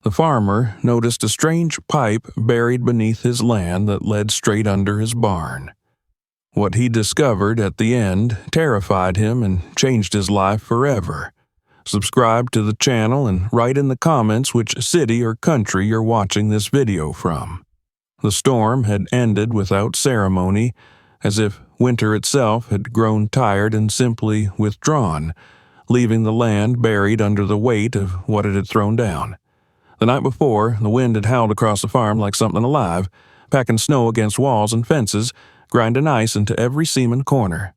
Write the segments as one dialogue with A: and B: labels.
A: The farmer noticed a strange pipe buried beneath his land that led straight under his barn. What he discovered at the end terrified him and changed his life forever. Subscribe to the channel and write in the comments which city or country you're watching this video from. The storm had ended without ceremony, as if winter itself had grown tired and simply withdrawn, leaving the land buried under the weight of what it had thrown down. The night before, the wind had howled across the farm like something alive, packing snow against walls and fences, grinding ice into every seeming corner.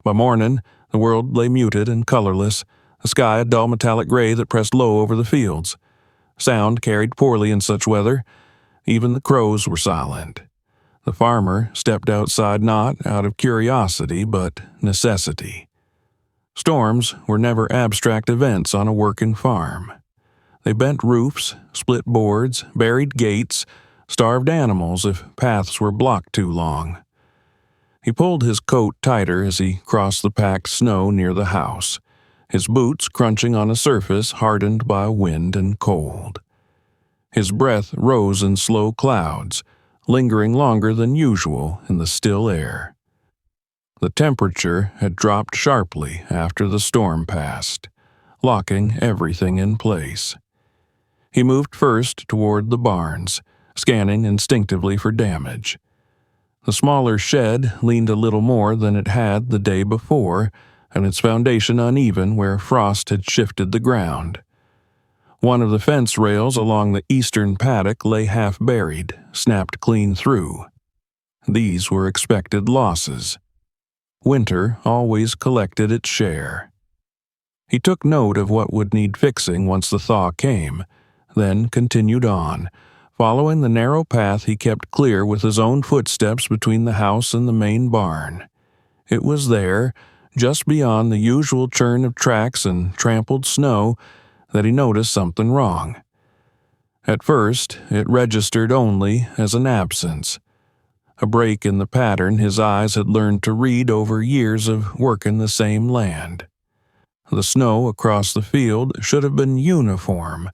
A: By morning, the world lay muted and colorless, the sky a dull metallic gray that pressed low over the fields. Sound carried poorly in such weather. Even the crows were silent. The farmer stepped outside not out of curiosity but necessity. Storms were never abstract events on a working farm. They bent roofs, split boards, buried gates, starved animals if paths were blocked too long. He pulled his coat tighter as he crossed the packed snow near the house, his boots crunching on a surface hardened by wind and cold. His breath rose in slow clouds, lingering longer than usual in the still air. The temperature had dropped sharply after the storm passed, locking everything in place. He moved first toward the barns, scanning instinctively for damage. The smaller shed leaned a little more than it had the day before, and its foundation uneven where frost had shifted the ground. One of the fence rails along the eastern paddock lay half buried, snapped clean through. These were expected losses. Winter always collected its share. He took note of what would need fixing once the thaw came, then continued on, following the narrow path he kept clear with his own footsteps between the house and the main barn. It was there, just beyond the usual churn of tracks and trampled snow, that he noticed something wrong. At first, it registered only as an absence, a break in the pattern his eyes had learned to read over years of working the same land. The snow across the field should have been uniform,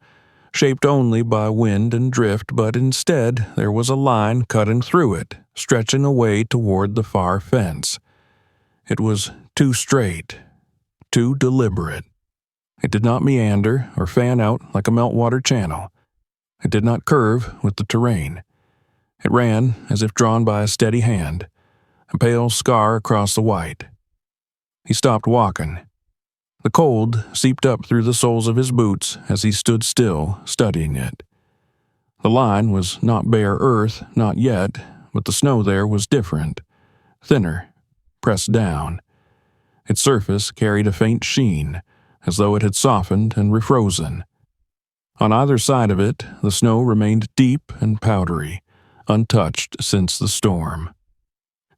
A: shaped only by wind and drift, but instead there was a line cutting through it, stretching away toward the far fence. It was too straight, too deliberate. It did not meander or fan out like a meltwater channel. It did not curve with the terrain. It ran as if drawn by a steady hand, a pale scar across the white. He stopped walking. The cold seeped up through the soles of his boots as he stood still, studying it. The line was not bare earth, not yet, but the snow there was different, thinner, pressed down. Its surface carried a faint sheen, as though it had softened and refrozen. On either side of it, the snow remained deep and powdery, untouched since the storm.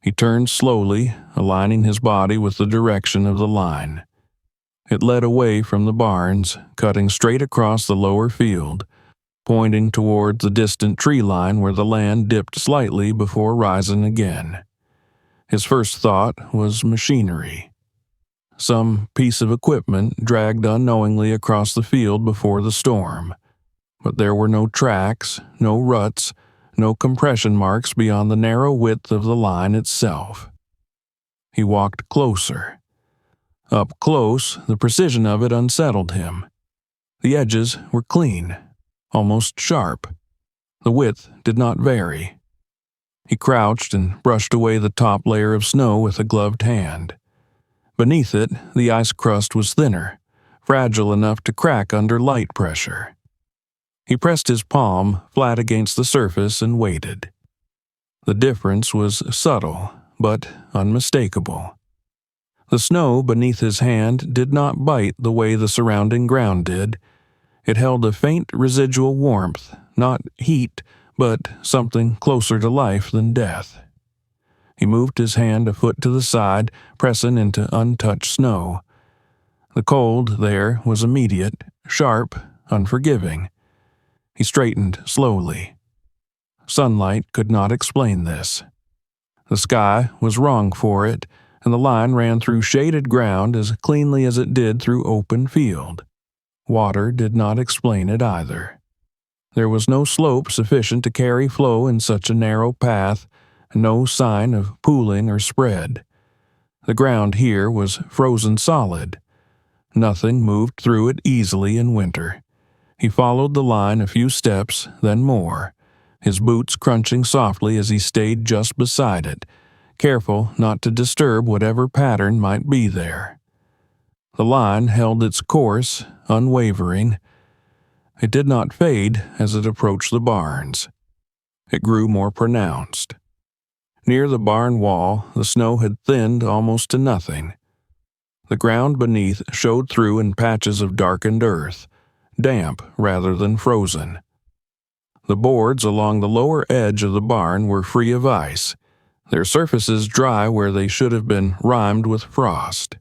A: He turned slowly, aligning his body with the direction of the line. It led away from the barns, cutting straight across the lower field, pointing toward the distant tree line where the land dipped slightly before rising again. His first thought was machinery. Some piece of equipment dragged unknowingly across the field before the storm, but there were no tracks, no ruts, no compression marks beyond the narrow width of the line itself. He walked closer. Up close, the precision of it unsettled him. The edges were clean, almost sharp. The width did not vary. He crouched and brushed away the top layer of snow with a gloved hand. Beneath it, the ice crust was thinner, fragile enough to crack under light pressure. He pressed his palm flat against the surface and waited. The difference was subtle, but unmistakable. The snow beneath his hand did not bite the way the surrounding ground did. It held a faint residual warmth, not heat, but something closer to life than death. He moved his hand a foot to the side, pressing into untouched snow. The cold there was immediate, sharp, unforgiving. He straightened slowly. Sunlight could not explain this. The sky was wrong for it, and the line ran through shaded ground as cleanly as it did through open field. Water did not explain it either. There was no slope sufficient to carry flow in such a narrow path, and no sign of pooling or spread. The ground here was frozen solid. Nothing moved through it easily in winter. He followed the line a few steps, then more, his boots crunching softly as he stayed just beside it, careful not to disturb whatever pattern might be there. The line held its course, unwavering. It did not fade as it approached the barns. It grew more pronounced. Near the barn wall, the snow had thinned almost to nothing. The ground beneath showed through in patches of darkened earth, damp rather than frozen. The boards along the lower edge of the barn were free of ice, their surfaces dry where they should have been rimed with frost.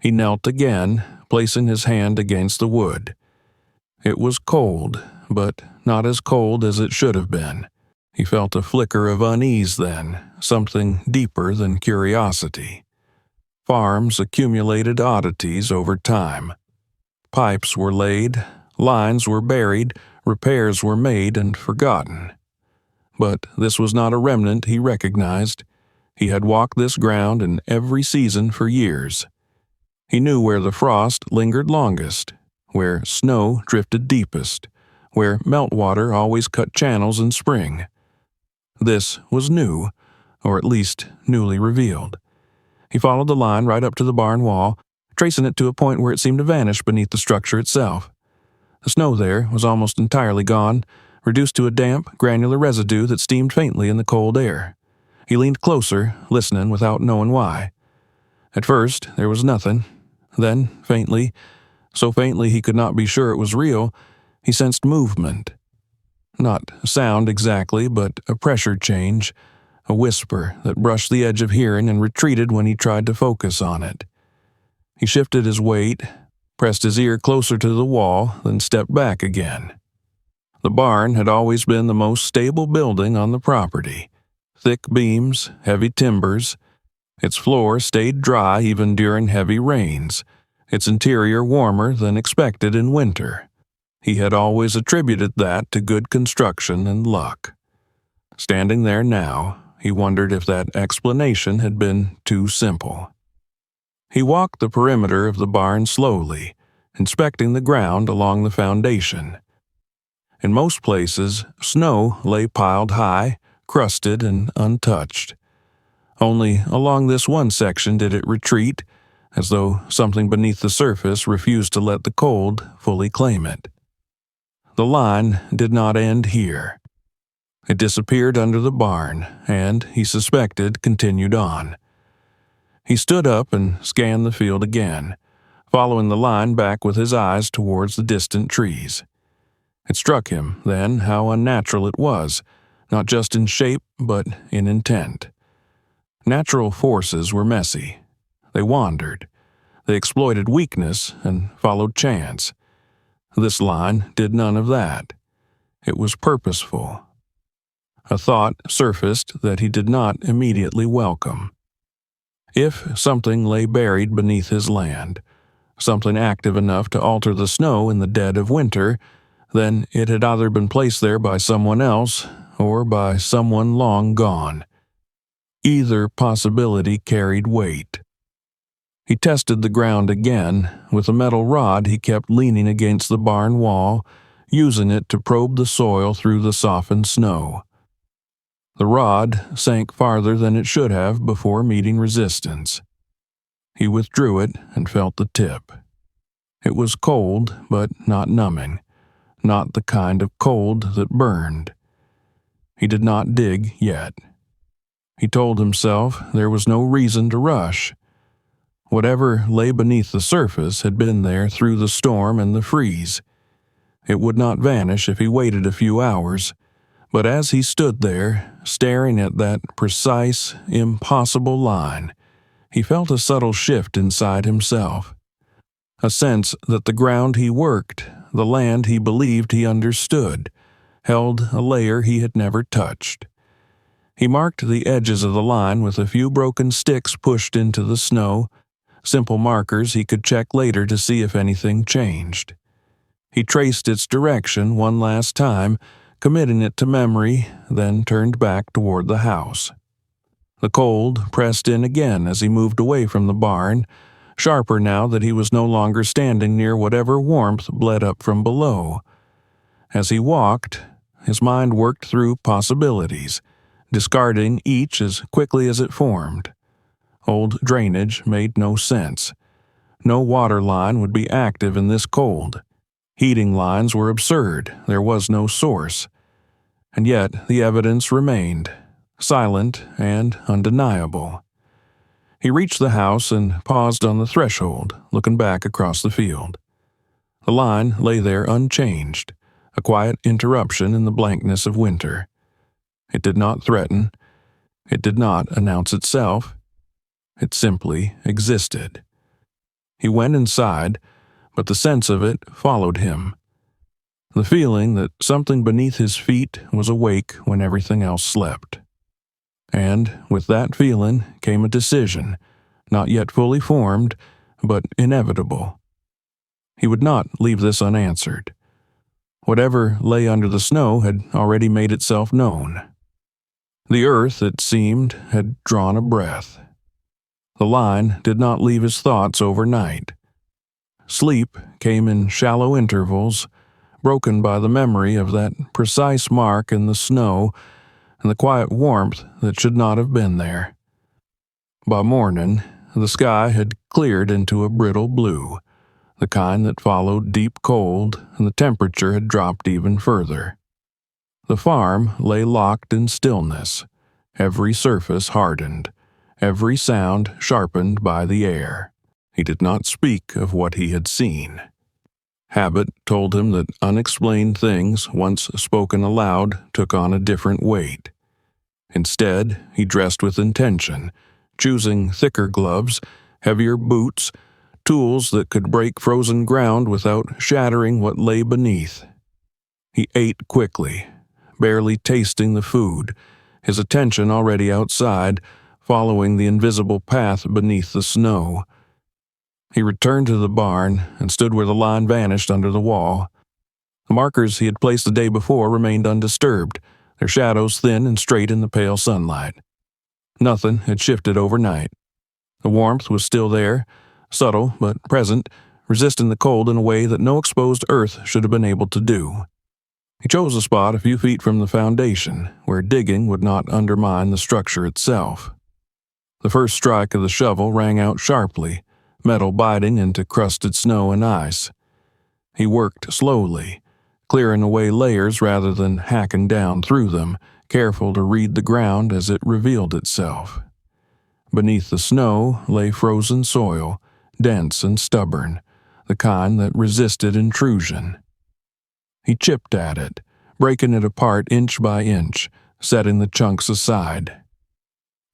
A: He knelt again, placing his hand against the wood. It was cold, but not as cold as it should have been. He felt a flicker of unease then, something deeper than curiosity. Farms accumulated oddities over time. Pipes were laid, lines were buried, repairs were made and forgotten. But this was not a remnant he recognized. He had walked this ground in every season for years. He knew where the frost lingered longest, where snow drifted deepest, where meltwater always cut channels in spring. This was new, or at least newly revealed. He followed the line right up to the barn wall, tracing it to a point where it seemed to vanish beneath the structure itself. The snow there was almost entirely gone, reduced to a damp, granular residue that steamed faintly in the cold air. He leaned closer, listening without knowing why. At first, there was nothing. Then, faintly, so faintly he could not be sure it was real, he sensed movement. Not sound exactly, but a pressure change, a whisper that brushed the edge of hearing and retreated when he tried to focus on it. He shifted his weight, pressed his ear closer to the wall, then stepped back again. The barn had always been the most stable building on the property. Thick beams, heavy timbers. Its floor stayed dry even during heavy rains, its interior warmer than expected in winter. He had always attributed that to good construction and luck. Standing there now, he wondered if that explanation had been too simple. He walked the perimeter of the barn slowly, inspecting the ground along the foundation. In most places, snow lay piled high, crusted and untouched. Only along this one section did it retreat, as though something beneath the surface refused to let the cold fully claim it. The line did not end here. It disappeared under the barn, and, he suspected, continued on. He stood up and scanned the field again, following the line back with his eyes towards the distant trees. It struck him, then, how unnatural it was, not just in shape, but in intent. Natural forces were messy. They wandered. They exploited weakness and followed chance. This line did none of that. It was purposeful. A thought surfaced that he did not immediately welcome. If something lay buried beneath his land, something active enough to alter the snow in the dead of winter, then it had either been placed there by someone else or by someone long gone. Either possibility carried weight. He tested the ground again. With a metal rod he kept leaning against the barn wall, using it to probe the soil through the softened snow. The rod sank farther than it should have before meeting resistance. He withdrew it and felt the tip. It was cold, but not numbing, not the kind of cold that burned. He did not dig yet. He told himself there was no reason to rush. Whatever lay beneath the surface had been there through the storm and the freeze. It would not vanish if he waited a few hours, but as he stood there, staring at that precise, impossible line, he felt a subtle shift inside himself. A sense that the ground he worked, the land he believed he understood, held a layer he had never touched. He marked the edges of the line with a few broken sticks pushed into the snow, simple markers he could check later to see if anything changed. He traced its direction one last time, committing it to memory, then turned back toward the house. The cold pressed in again as he moved away from the barn, sharper now that he was no longer standing near whatever warmth bled up from below. As he walked, his mind worked through possibilities, discarding each as quickly as it formed. Old drainage made no sense. No water line would be active in this cold. Heating lines were absurd. There was no source. And yet the evidence remained, silent and undeniable. He reached the house and paused on the threshold, looking back across the field. The line lay there unchanged, a quiet interruption in the blankness of winter. It did not threaten. It did not announce itself. It simply existed. He went inside, but the sense of it followed him. The feeling that something beneath his feet was awake when everything else slept. And with that feeling came a decision, not yet fully formed, but inevitable. He would not leave this unanswered. Whatever lay under the snow had already made itself known. The earth, it seemed, had drawn a breath. The line did not leave his thoughts overnight. Sleep came in shallow intervals, broken by the memory of that precise mark in the snow and the quiet warmth that should not have been there. By morning, the sky had cleared into a brittle blue, the kind that followed deep cold, and the temperature had dropped even further. The farm lay locked in stillness, every surface hardened, every sound sharpened by the air. He did not speak of what he had seen. Habit told him that unexplained things, once spoken aloud, took on a different weight. Instead, he dressed with intention, choosing thicker gloves, heavier boots, tools that could break frozen ground without shattering what lay beneath. He ate quickly, barely tasting the food, his attention already outside, following the invisible path beneath the snow. He returned to the barn and stood where the line vanished under the wall. The markers he had placed the day before remained undisturbed, their shadows thin and straight in the pale sunlight. Nothing had shifted overnight. The warmth was still there, subtle but present, resisting the cold in a way that no exposed earth should have been able to do. He chose a spot a few feet from the foundation, where digging would not undermine the structure itself. The first strike of the shovel rang out sharply, metal biting into crusted snow and ice. He worked slowly, clearing away layers rather than hacking down through them, careful to read the ground as it revealed itself. Beneath the snow lay frozen soil, dense and stubborn, the kind that resisted intrusion. He chipped at it, breaking it apart inch by inch, setting the chunks aside.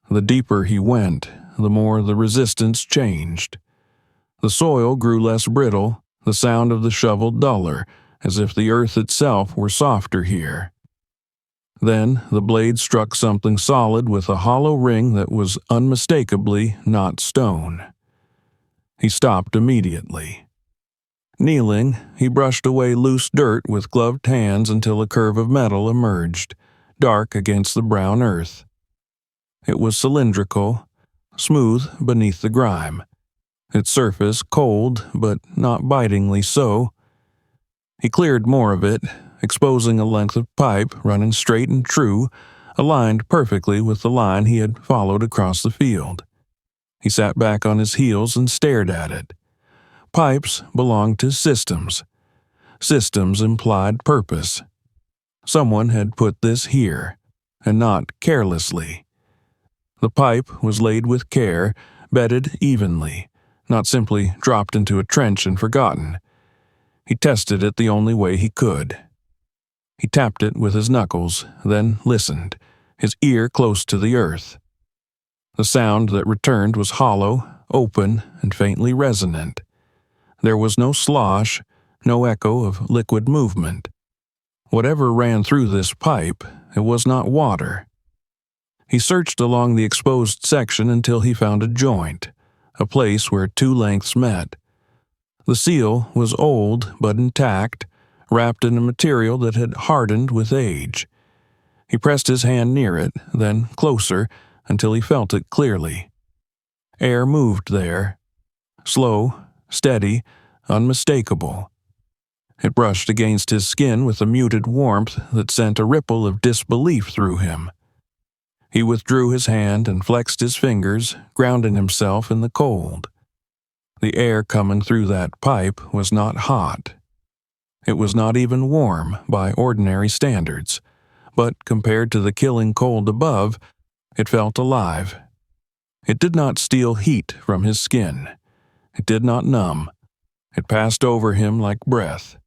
A: The deeper he went, the more the resistance changed. The soil grew less brittle, the sound of the shovel duller, as if the earth itself were softer here. Then the blade struck something solid with a hollow ring that was unmistakably not stone. He stopped immediately. Kneeling, he brushed away loose dirt with gloved hands until a curve of metal emerged, dark against the brown earth. It was cylindrical, smooth beneath the grime, its surface cold but not bitingly so. He cleared more of it, exposing a length of pipe running straight and true, aligned perfectly with the line he had followed across the field. He sat back on his heels and stared at it. Pipes belonged to systems. Systems implied purpose. Someone had put this here, and not carelessly. The pipe was laid with care, bedded evenly, not simply dropped into a trench and forgotten. He tested it the only way he could. He tapped it with his knuckles, then listened, his ear close to the earth. The sound that returned was hollow, open, and faintly resonant. There was no slosh, no echo of liquid movement. Whatever ran through this pipe, it was not water. He searched along the exposed section until he found a joint, a place where two lengths met. The seal was old but intact, wrapped in a material that had hardened with age. He pressed his hand near it, then closer, until he felt it clearly. Air moved there. Slow, steady, unmistakable. It brushed against his skin with a muted warmth that sent a ripple of disbelief through him. He withdrew his hand and flexed his fingers, grounding himself in the cold. The air coming through that pipe was not hot. It was not even warm by ordinary standards, but compared to the killing cold above, it felt alive. It did not steal heat from his skin. It did not numb. It passed over him like breath.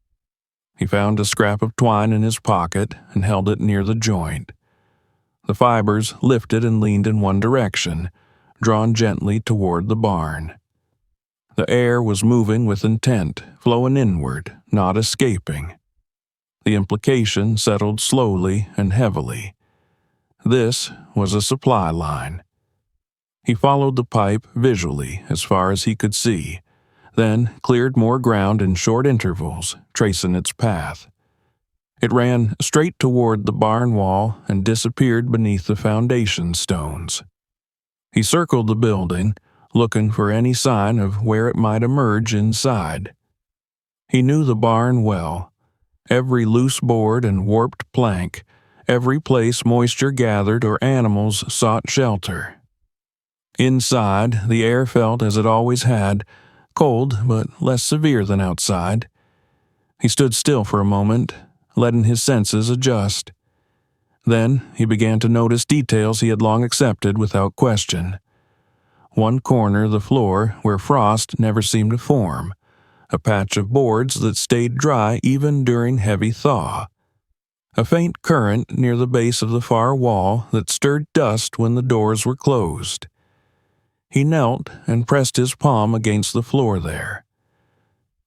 A: He found a scrap of twine in his pocket and held it near the joint. The fibers lifted and leaned in one direction, drawn gently toward the barn. The air was moving with intent, flowing inward, not escaping. The implication settled slowly and heavily. This was a supply line. He followed the pipe visually as far as he could see, then cleared more ground in short intervals, tracing its path. It ran straight toward the barn wall and disappeared beneath the foundation stones. He circled the building, looking for any sign of where it might emerge inside. He knew the barn well. Every loose board and warped plank, every place moisture gathered or animals sought shelter. Inside, the air felt as it always had, cold but less severe than outside. He stood still for a moment, letting his senses adjust. Then he began to notice details he had long accepted without question. One corner of the floor where frost never seemed to form, a patch of boards that stayed dry even during heavy thaw. A faint current near the base of the far wall that stirred dust when the doors were closed. He knelt and pressed his palm against the floor there.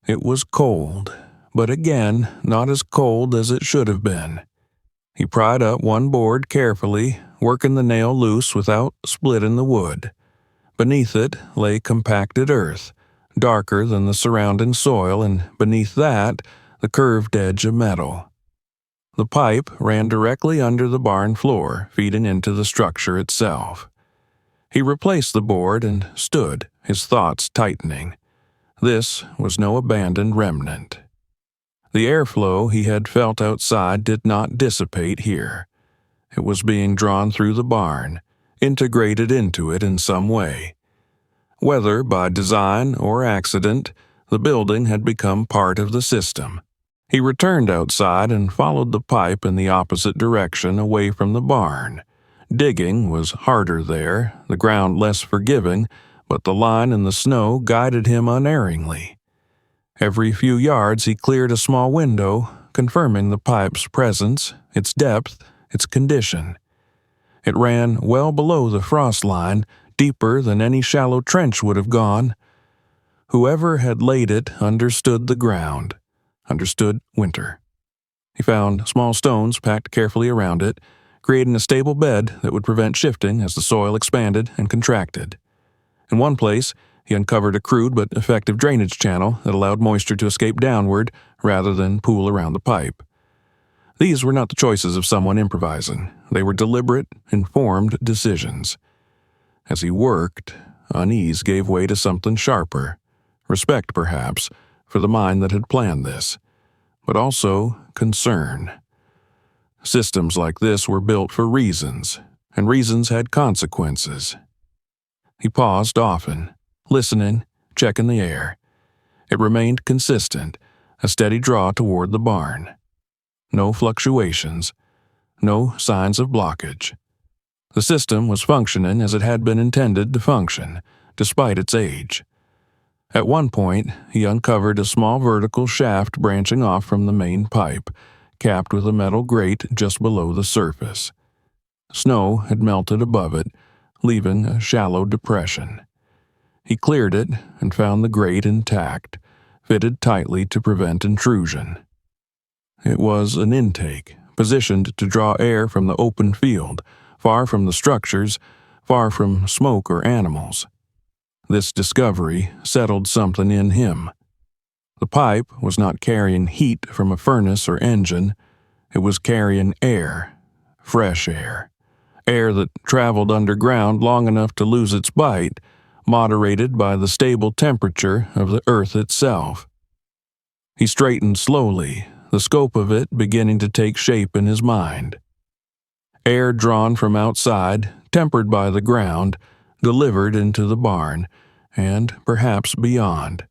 A: It was cold, but again not as cold as it should have been. He pried up one board carefully, working the nail loose without splitting the wood. Beneath it lay compacted earth, darker than the surrounding soil, and beneath that, the curved edge of metal. The pipe ran directly under the barn floor, feeding into the structure itself. He replaced the board and stood, his thoughts tightening. This was no abandoned remnant. The airflow he had felt outside did not dissipate here. It was being drawn through the barn, integrated into it in some way. Whether by design or accident, the building had become part of the system. He returned outside and followed the pipe in the opposite direction away from the barn. Digging was harder there, the ground less forgiving, but the line in the snow guided him unerringly. Every few yards he cleared a small window, confirming the pipe's presence, its depth, its condition. It ran well below the frost line, deeper than any shallow trench would have gone. Whoever had laid it understood the ground, understood winter. He found small stones packed carefully around it, creating a stable bed that would prevent shifting as the soil expanded and contracted. In one place, he uncovered a crude but effective drainage channel that allowed moisture to escape downward rather than pool around the pipe. These were not the choices of someone improvising. They were deliberate, informed decisions. As he worked, unease gave way to something sharper. Respect, perhaps, for the mind that had planned this, but also concern. Systems like this were built for reasons, and reasons had consequences. He paused often, listening, checking the air. It remained consistent, a steady draw toward the barn. No fluctuations, no signs of blockage. The system was functioning as it had been intended to function, despite its age. At one point, he uncovered a small vertical shaft branching off from the main pipe, capped with a metal grate just below the surface. Snow had melted above it, leaving a shallow depression. He cleared it and found the grate intact, fitted tightly to prevent intrusion. It was an intake, positioned to draw air from the open field, far from the structures, far from smoke or animals. This discovery settled something in him. The pipe was not carrying heat from a furnace or engine. It was carrying air, fresh air, air that traveled underground long enough to lose its bite, moderated by the stable temperature of the earth itself. He straightened slowly, the scope of it beginning to take shape in his mind. Air drawn from outside, tempered by the ground, delivered into the barn, and perhaps beyond.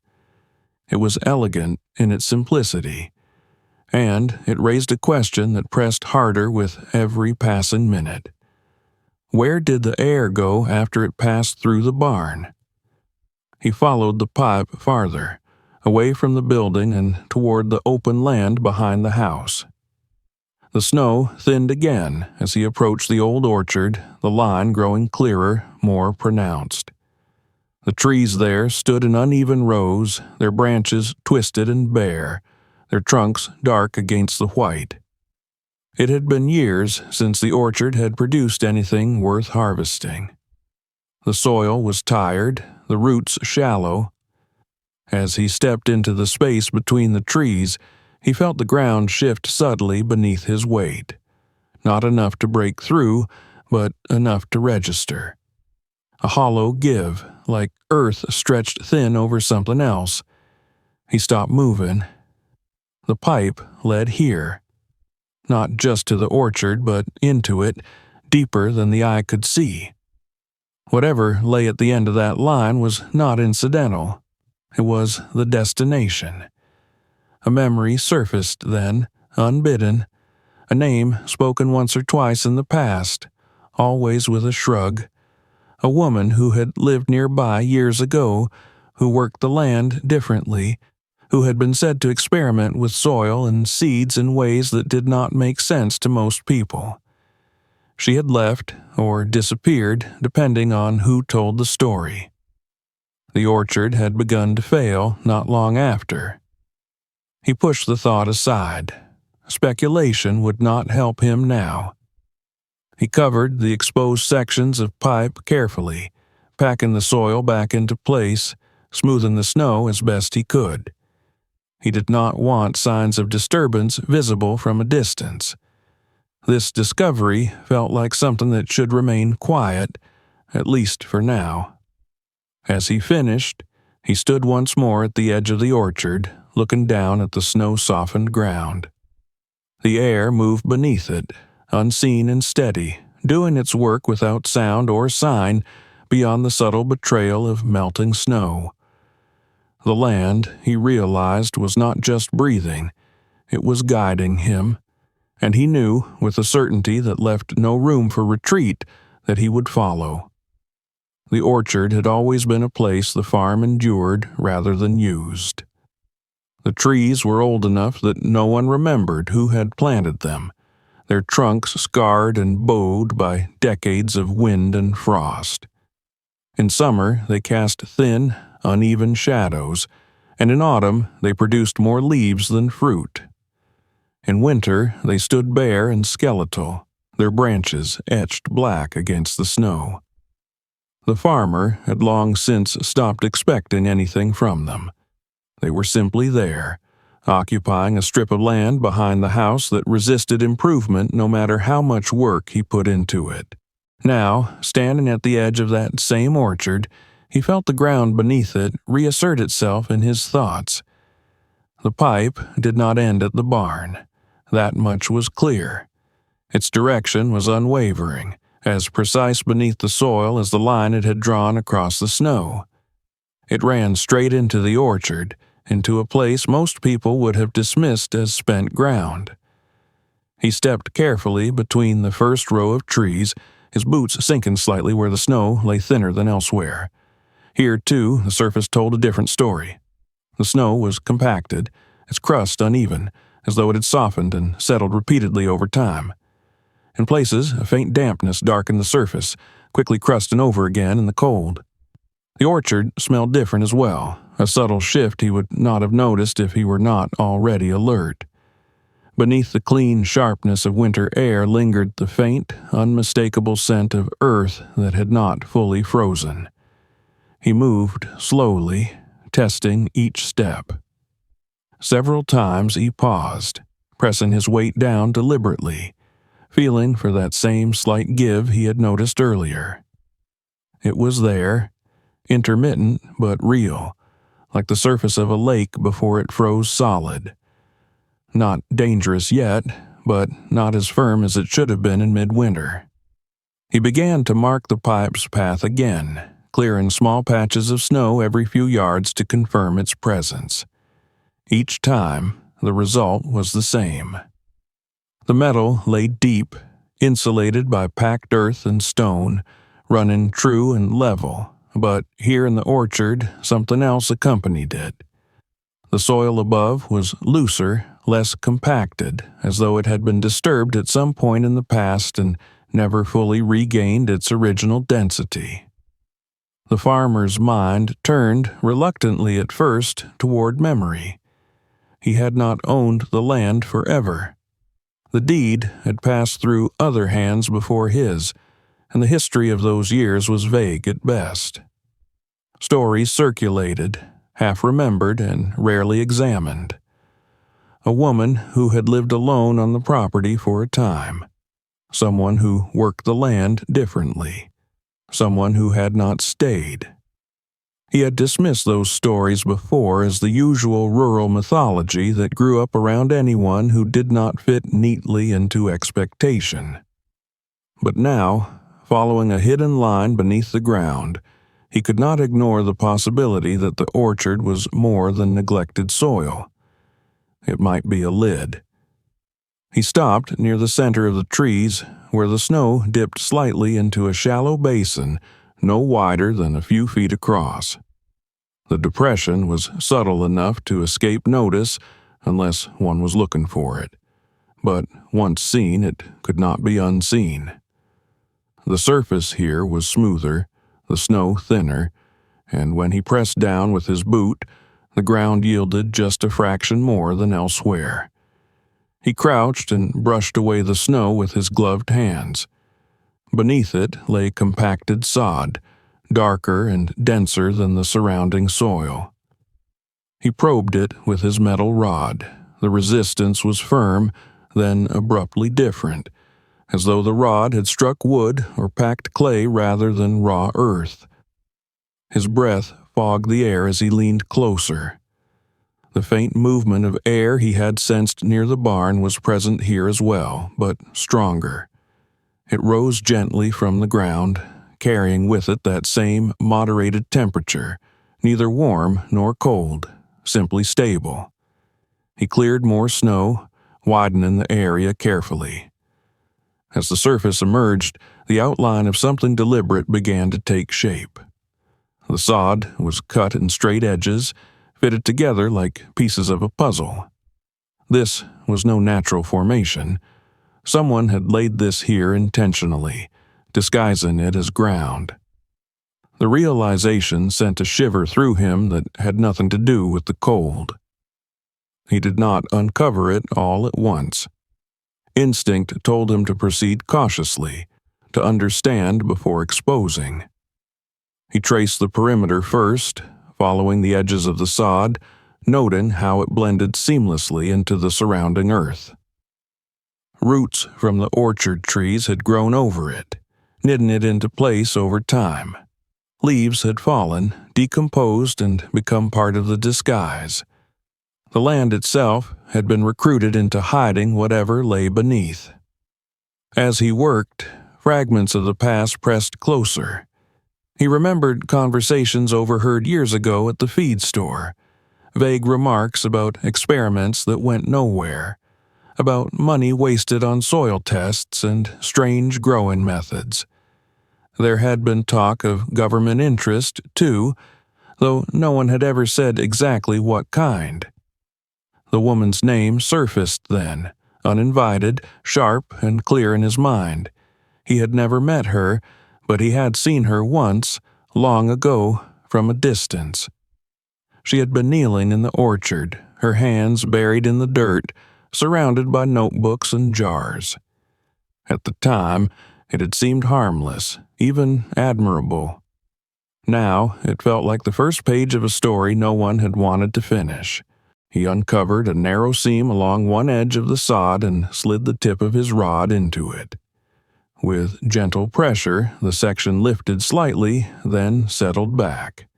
A: It was elegant in its simplicity, and it raised a question that pressed harder with every passing minute. Where did the air go after it passed through the barn? He followed the pipe farther, away from the building and toward the open land behind the house. The snow thinned again as he approached the old orchard, the line growing clearer, more pronounced. The trees there stood in uneven rows, their branches twisted and bare, their trunks dark against the white. It had been years since the orchard had produced anything worth harvesting. The soil was tired, the roots shallow. As he stepped into the space between the trees, he felt the ground shift subtly beneath his weight. Not enough to break through, but enough to register. A hollow give, like earth stretched thin over something else. He stopped moving. The pipe led here. Not just to the orchard, but into it, deeper than the eye could see. Whatever lay at the end of that line was not incidental. It was the destination. A memory surfaced then, unbidden, a name spoken once or twice in the past, always with a shrug. A woman who had lived nearby years ago, who worked the land differently, who had been said to experiment with soil and seeds in ways that did not make sense to most people. She had left or disappeared, depending on who told the story. The orchard had begun to fail not long after. He pushed the thought aside. Speculation would not help him now. He covered the exposed sections of pipe carefully, packing the soil back into place, smoothing the snow as best he could. He did not want signs of disturbance visible from a distance. This discovery felt like something that should remain quiet, at least for now. As he finished, he stood once more at the edge of the orchard, looking down at the snow-softened ground. The air moved beneath it, unseen and steady, doing its work without sound or sign beyond the subtle betrayal of melting snow. The land, he realized, was not just breathing, it was guiding him, and he knew, with a certainty that left no room for retreat, that he would follow. The orchard had always been a place the farm endured rather than used. The trees were old enough that no one remembered who had planted them, their trunks scarred and bowed by decades of wind and frost. In summer, they cast thin, uneven shadows, and in autumn they produced more leaves than fruit. In winter, they stood bare and skeletal, their branches etched black against the snow. The farmer had long since stopped expecting anything from them. They were simply there, occupying a strip of land behind the house that resisted improvement no matter how much work he put into it. Now, standing at the edge of that same orchard, he felt the ground beneath it reassert itself in his thoughts. The pipe did not end at the barn. That much was clear. Its direction was unwavering, as precise beneath the soil as the line it had drawn across the snow. It ran straight into the orchard, into a place most people would have dismissed as spent ground. He stepped carefully between the first row of trees, his boots sinking slightly where the snow lay thinner than elsewhere. Here, too, the surface told a different story. The snow was compacted, its crust uneven, as though it had softened and settled repeatedly over time. In places, a faint dampness darkened the surface, quickly crusting over again in the cold. The orchard smelled different as well, a subtle shift he would not have noticed if he were not already alert. Beneath the clean sharpness of winter air lingered the faint, unmistakable scent of earth that had not fully frozen. He moved slowly, testing each step. Several times he paused, pressing his weight down deliberately, feeling for that same slight give he had noticed earlier. It was there, intermittent but real, like the surface of a lake before it froze solid. Not dangerous yet, but not as firm as it should have been in midwinter. He began to mark the pipe's path again, clearing small patches of snow every few yards to confirm its presence. Each time, the result was the same. The metal lay deep, insulated by packed earth and stone, running true and level, but here in the orchard, something else accompanied it. The soil above was looser, less compacted, as though it had been disturbed at some point in the past and never fully regained its original density. The farmer's mind turned reluctantly at first toward memory. He had not owned the land forever. The deed had passed through other hands before his, and the history of those years was vague at best. Stories circulated, half remembered and rarely examined. A woman who had lived alone on the property for a time. Someone who worked the land differently. Someone who had not stayed. He had dismissed those stories before as the usual rural mythology that grew up around anyone who did not fit neatly into expectation. But now, following a hidden line beneath the ground, he could not ignore the possibility that the orchard was more than neglected soil. It might be a lid. He stopped near the center of the trees, where the snow dipped slightly into a shallow basin no wider than a few feet across. The depression was subtle enough to escape notice unless one was looking for it, but once seen it could not be unseen. The surface here was smoother, the snow thinner, and when he pressed down with his boot, the ground yielded just a fraction more than elsewhere. He crouched and brushed away the snow with his gloved hands. Beneath it lay compacted sod, darker and denser than the surrounding soil. He probed it with his metal rod. The resistance was firm, then abruptly different, as though the rod had struck wood or packed clay rather than raw earth. His breath fogged the air as he leaned closer. The faint movement of air he had sensed near the barn was present here as well, but stronger. It rose gently from the ground, carrying with it that same moderated temperature, neither warm nor cold, simply stable. He cleared more snow, widening the area carefully. As the surface emerged, the outline of something deliberate began to take shape. The sod was cut in straight edges, fitted together like pieces of a puzzle. This was no natural formation. Someone had laid this here intentionally, disguising it as ground. The realization sent a shiver through him that had nothing to do with the cold. He did not uncover it all at once. Instinct told him to proceed cautiously, to understand before exposing. He traced the perimeter first, following the edges of the sod, noting how it blended seamlessly into the surrounding earth. Roots from the orchard trees had grown over it, knitting it into place over time. Leaves had fallen, decomposed, and become part of the disguise. The land itself had been recruited into hiding whatever lay beneath. As he worked, fragments of the past pressed closer. He remembered conversations overheard years ago at the feed store, vague remarks about experiments that went nowhere, about money wasted on soil tests and strange growing methods. There had been talk of government interest, too, though no one had ever said exactly what kind. The woman's name surfaced then, uninvited, sharp and clear in his mind. He had never met her, but he had seen her once, long ago, from a distance. She had been kneeling in the orchard, her hands buried in the dirt, surrounded by notebooks and jars. At the time, it had seemed harmless, even admirable. Now, it felt like the first page of a story no one had wanted to finish. He uncovered a narrow seam along one edge of the sod and slid the tip of his rod into it. With gentle pressure, the section lifted slightly, then settled back.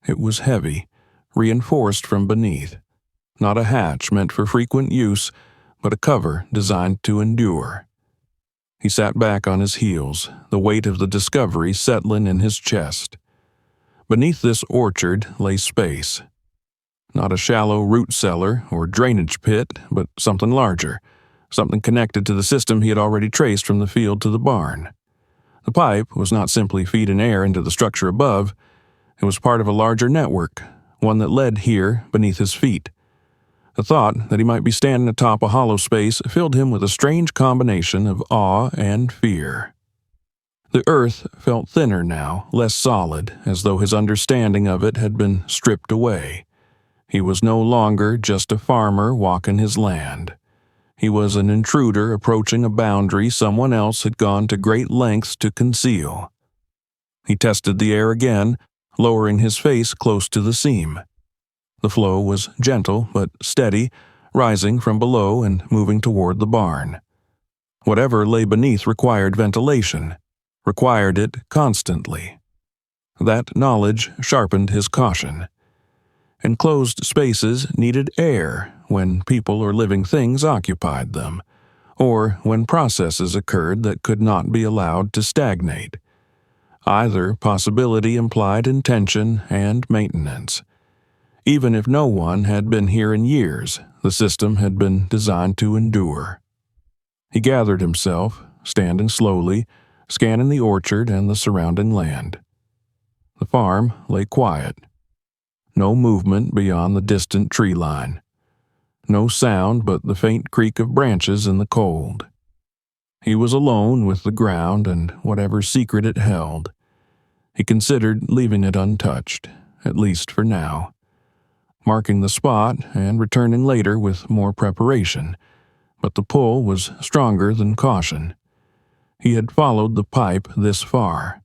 A: It was heavy, reinforced from beneath. Not a hatch meant for frequent use, but a cover designed to endure. He sat back on his heels, the weight of the discovery settling in his chest. Beneath this orchard lay space. Not a shallow root cellar or drainage pit, but something larger, something connected to the system he had already traced from the field to the barn. The pipe was not simply feeding air into the structure above. It was part of a larger network, one that led here beneath his feet. The thought that he might be standing atop a hollow space filled him with a strange combination of awe and fear. The earth felt thinner now, less solid, as though his understanding of it had been stripped away. He was no longer just a farmer walking his land. He was an intruder approaching a boundary someone else had gone to great lengths to conceal. He tested the air again, lowering his face close to the seam. The flow was gentle but steady, rising from below and moving toward the barn. Whatever lay beneath required ventilation, required it constantly. That knowledge sharpened his caution. Enclosed spaces needed air when people or living things occupied them, or when processes occurred that could not be allowed to stagnate. Either possibility implied intention and maintenance. Even if no one had been here in years, the system had been designed to endure. He gathered himself, standing slowly, scanning the orchard and the surrounding land. The farm lay quiet. No movement beyond the distant tree line. No sound but the faint creak of branches in the cold. He was alone with the ground and whatever secret it held. He considered leaving it untouched, at least for now, marking the spot and returning later with more preparation, but the pull was stronger than caution. He had followed the pipe this far.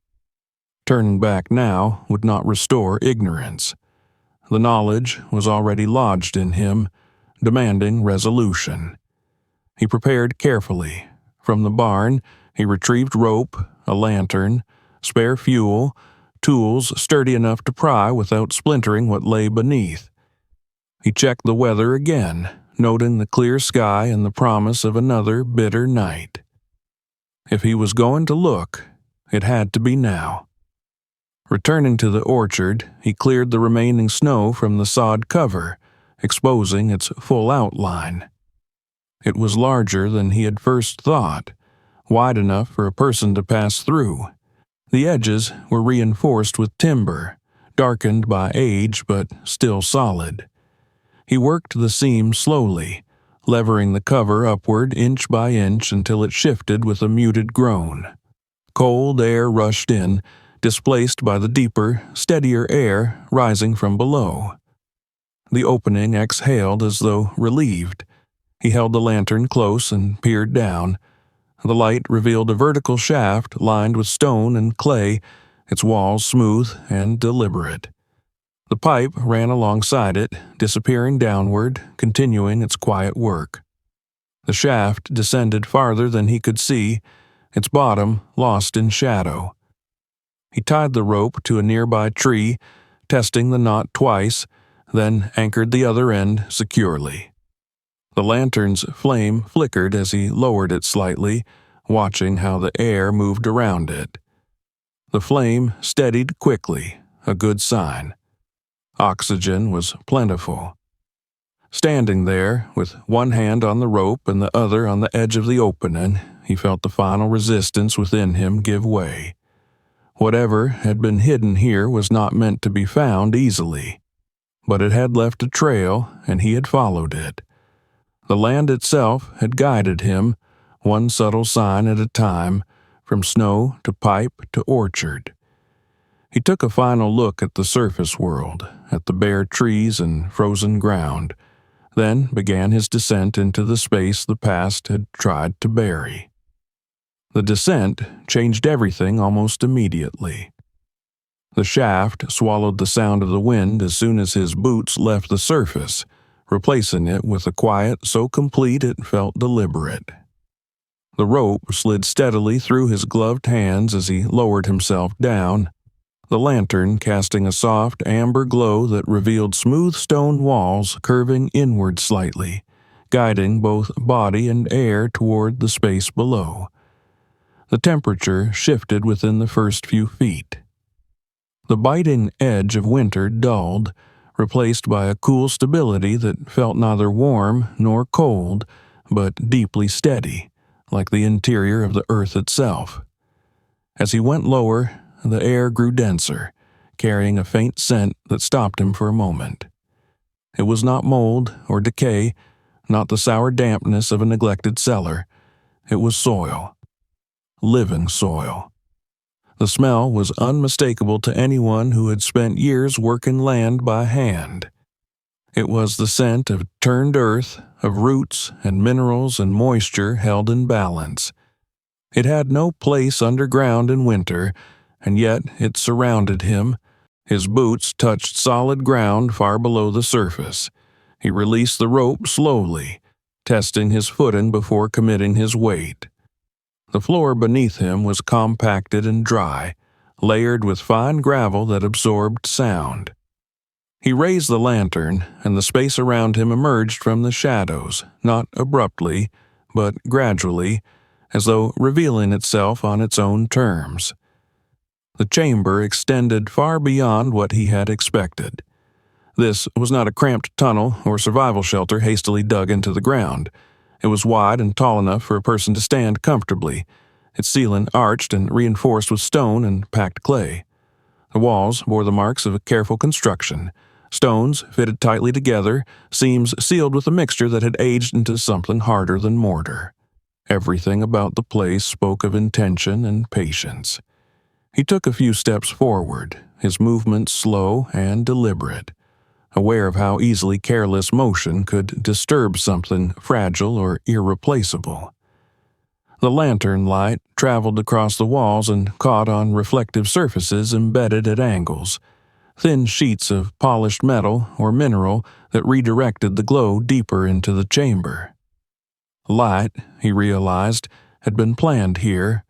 A: Turning back now would not restore ignorance. The knowledge was already lodged in him, demanding resolution. He prepared carefully. From the barn, he retrieved rope, a lantern, spare fuel, tools sturdy enough to pry without splintering what lay beneath. He checked the weather again, noting the clear sky and the promise of another bitter night. If he was going to look, it had to be now. Returning to the orchard, he cleared the remaining snow from the sod cover, exposing its full outline. It was larger than he had first thought, wide enough for a person to pass through. The edges were reinforced with timber, darkened by age but still solid. He worked the seam slowly, levering the cover upward inch by inch until it shifted with a muted groan. Cold air rushed in, displaced by the deeper, steadier air rising from below. The opening exhaled as though relieved. He held the lantern close and peered down. The light revealed a vertical shaft lined with stone and clay, its walls smooth and deliberate. The pipe ran alongside it, disappearing downward, continuing its quiet work. The shaft descended farther than he could see, its bottom lost in shadow. He tied the rope to a nearby tree, testing the knot twice, then anchored the other end securely. The lantern's flame flickered as he lowered it slightly, watching how the air moved around it. The flame steadied quickly, a good sign. Oxygen was plentiful. Standing there, with one hand on the rope and the other on the edge of the opening, he felt the final resistance within him give way. Whatever had been hidden here was not meant to be found easily, but it had left a trail, and he had followed it. The land itself had guided him, one subtle sign at a time, from snow to pipe to orchard. He took a final look at the surface world, at the bare trees and frozen ground, then began his descent into the space the past had tried to bury. The descent changed everything almost immediately. The shaft swallowed the sound of the wind as soon as his boots left the surface, replacing it with a quiet so complete it felt deliberate. The rope slid steadily through his gloved hands as he lowered himself down, the lantern casting a soft amber glow that revealed smooth stone walls curving inward slightly, guiding both body and air toward the space below. The temperature shifted within the first few feet. The biting edge of winter dulled, replaced by a cool stability that felt neither warm nor cold, but deeply steady, like the interior of the earth itself. As he went lower, the air grew denser, carrying a faint scent that stopped him for a moment. It was not mold or decay, not the sour dampness of a neglected cellar. It was soil. Living soil. The smell was unmistakable to anyone who had spent years working land by hand. It was the scent of turned earth, of roots and minerals and moisture held in balance. It had no place underground in winter, and yet it surrounded him. His boots touched solid ground far below the surface. He released the rope slowly, testing his footing before committing his weight. The floor beneath him was compacted and dry, layered with fine gravel that absorbed sound. He raised the lantern, and the space around him emerged from the shadows, not abruptly, but gradually, as though revealing itself on its own terms. The chamber extended far beyond what he had expected. This was not a cramped tunnel or survival shelter hastily dug into the ground. It was wide and tall enough for a person to stand comfortably, its ceiling arched and reinforced with stone and packed clay. The walls bore the marks of a careful construction, stones fitted tightly together, seams sealed with a mixture that had aged into something harder than mortar. Everything about the place spoke of intention and patience. He took a few steps forward, his movements slow and deliberate, aware of how easily careless motion could disturb something fragile or irreplaceable. The lantern light traveled across the walls and caught on reflective surfaces embedded at angles, thin sheets of polished metal or mineral that redirected the glow deeper into the chamber. Light, he realized, had been planned here,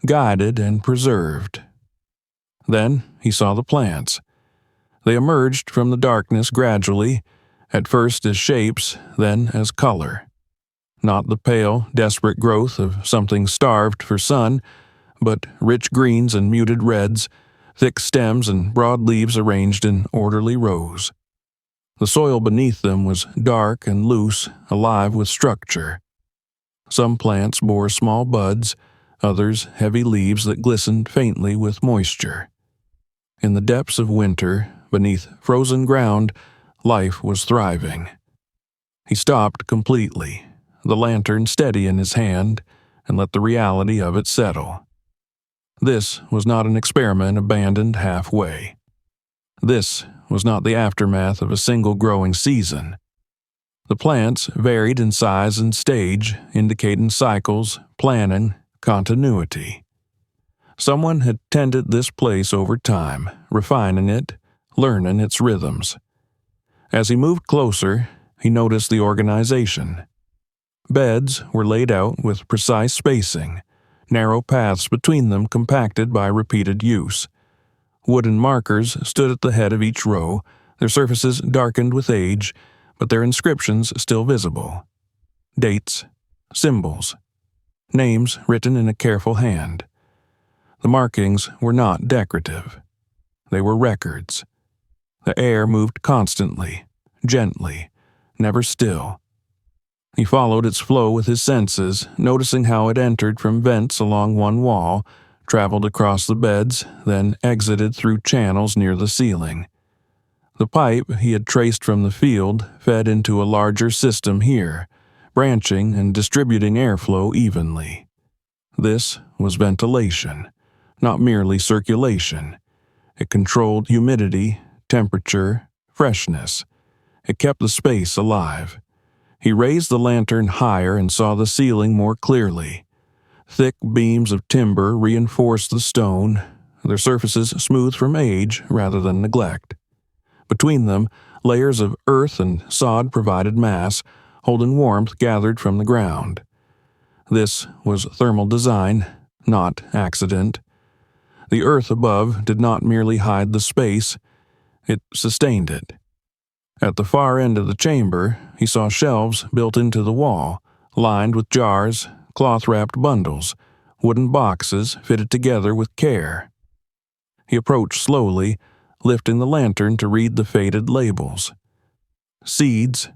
A: guided and preserved. Then he saw the plants. They emerged from the darkness gradually, at first as shapes, then as color. Not the pale, desperate growth of something starved for sun, but rich greens and muted reds, thick stems and broad leaves arranged in orderly rows. The soil beneath them was dark and loose, alive with structure. Some plants bore small buds, others heavy leaves that glistened faintly with moisture. In the depths of winter, beneath frozen ground, life was thriving. He stopped completely, the lantern steady in his hand, and let the reality of it settle. This was not an experiment abandoned halfway. This was not the aftermath of a single growing season. The plants varied in size and stage, indicating cycles, planning, continuity. Someone had tended this place over time, refining it, learning its rhythms. As he moved closer, he noticed the organization. Beds were laid out with precise spacing, narrow paths between them compacted by repeated use. Wooden markers stood at the head of each row, their surfaces darkened with age, but their inscriptions still visible. Dates, symbols, names written in a careful hand. The markings were not decorative. They were records. The air moved constantly, gently, never still. He followed its flow with his senses, noticing how it entered from vents along one wall, traveled across the beds, then exited through channels near the ceiling. The pipe he had traced from the field fed into a larger system here, branching and distributing airflow evenly. This was ventilation, not merely circulation. It controlled humidity, temperature, freshness. It kept the space alive. He raised the lantern higher and saw the ceiling more clearly. Thick beams of timber reinforced the stone, their surfaces smooth from age rather than neglect. Between them, layers of earth and sod provided mass, holding warmth gathered from the ground. This was thermal design, not accident. The earth above did not merely hide the space, it sustained it. At the far end of the chamber, he saw shelves built into the wall, lined with jars, cloth-wrapped bundles, wooden boxes fitted together with care. He approached slowly, lifting the lantern to read the faded labels. Seeds,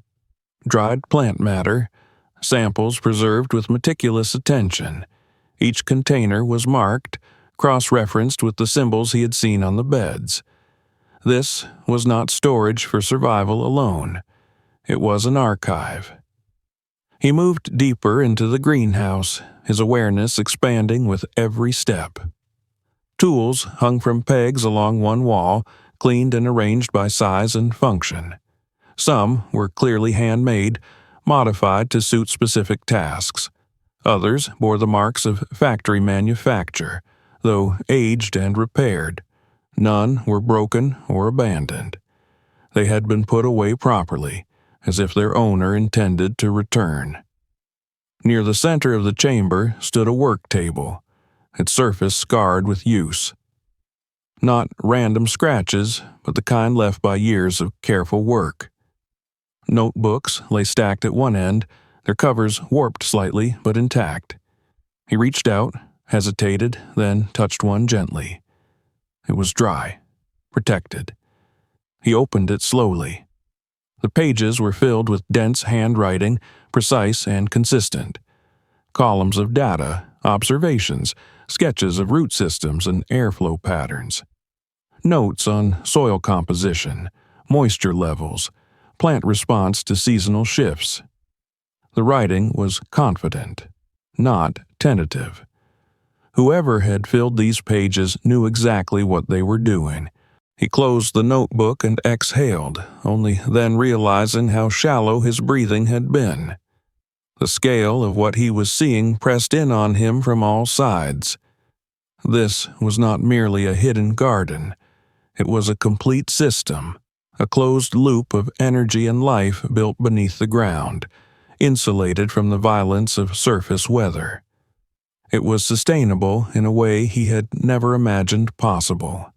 A: dried plant matter, samples preserved with meticulous attention. Each container was marked, cross-referenced with the symbols he had seen on the beds. This was not storage for survival alone. It was an archive. He moved deeper into the greenhouse, his awareness expanding with every step. Tools hung from pegs along one wall, cleaned and arranged by size and function. Some were clearly handmade, modified to suit specific tasks. Others bore the marks of factory manufacture, though aged and repaired. None were broken or abandoned. They had been put away properly, as if their owner intended to return. Near the center of the chamber stood a work table, its surface scarred with use. Not random scratches, but the kind left by years of careful work. Notebooks lay stacked at one end, their covers warped slightly but intact. He reached out, hesitated, then touched one gently. It was dry, protected. He opened it slowly. The pages were filled with dense handwriting, precise and consistent. Columns of data, observations, sketches of root systems and airflow patterns. Notes on soil composition, moisture levels, plant response to seasonal shifts. The writing was confident, not tentative. Whoever had filled these pages knew exactly what they were doing. He closed the notebook and exhaled, only then realizing how shallow his breathing had been. The scale of what he was seeing pressed in on him from all sides. This was not merely a hidden garden. It was a complete system, a closed loop of energy and life built beneath the ground, insulated from the violence of surface weather. It was sustainable in a way he had never imagined possible.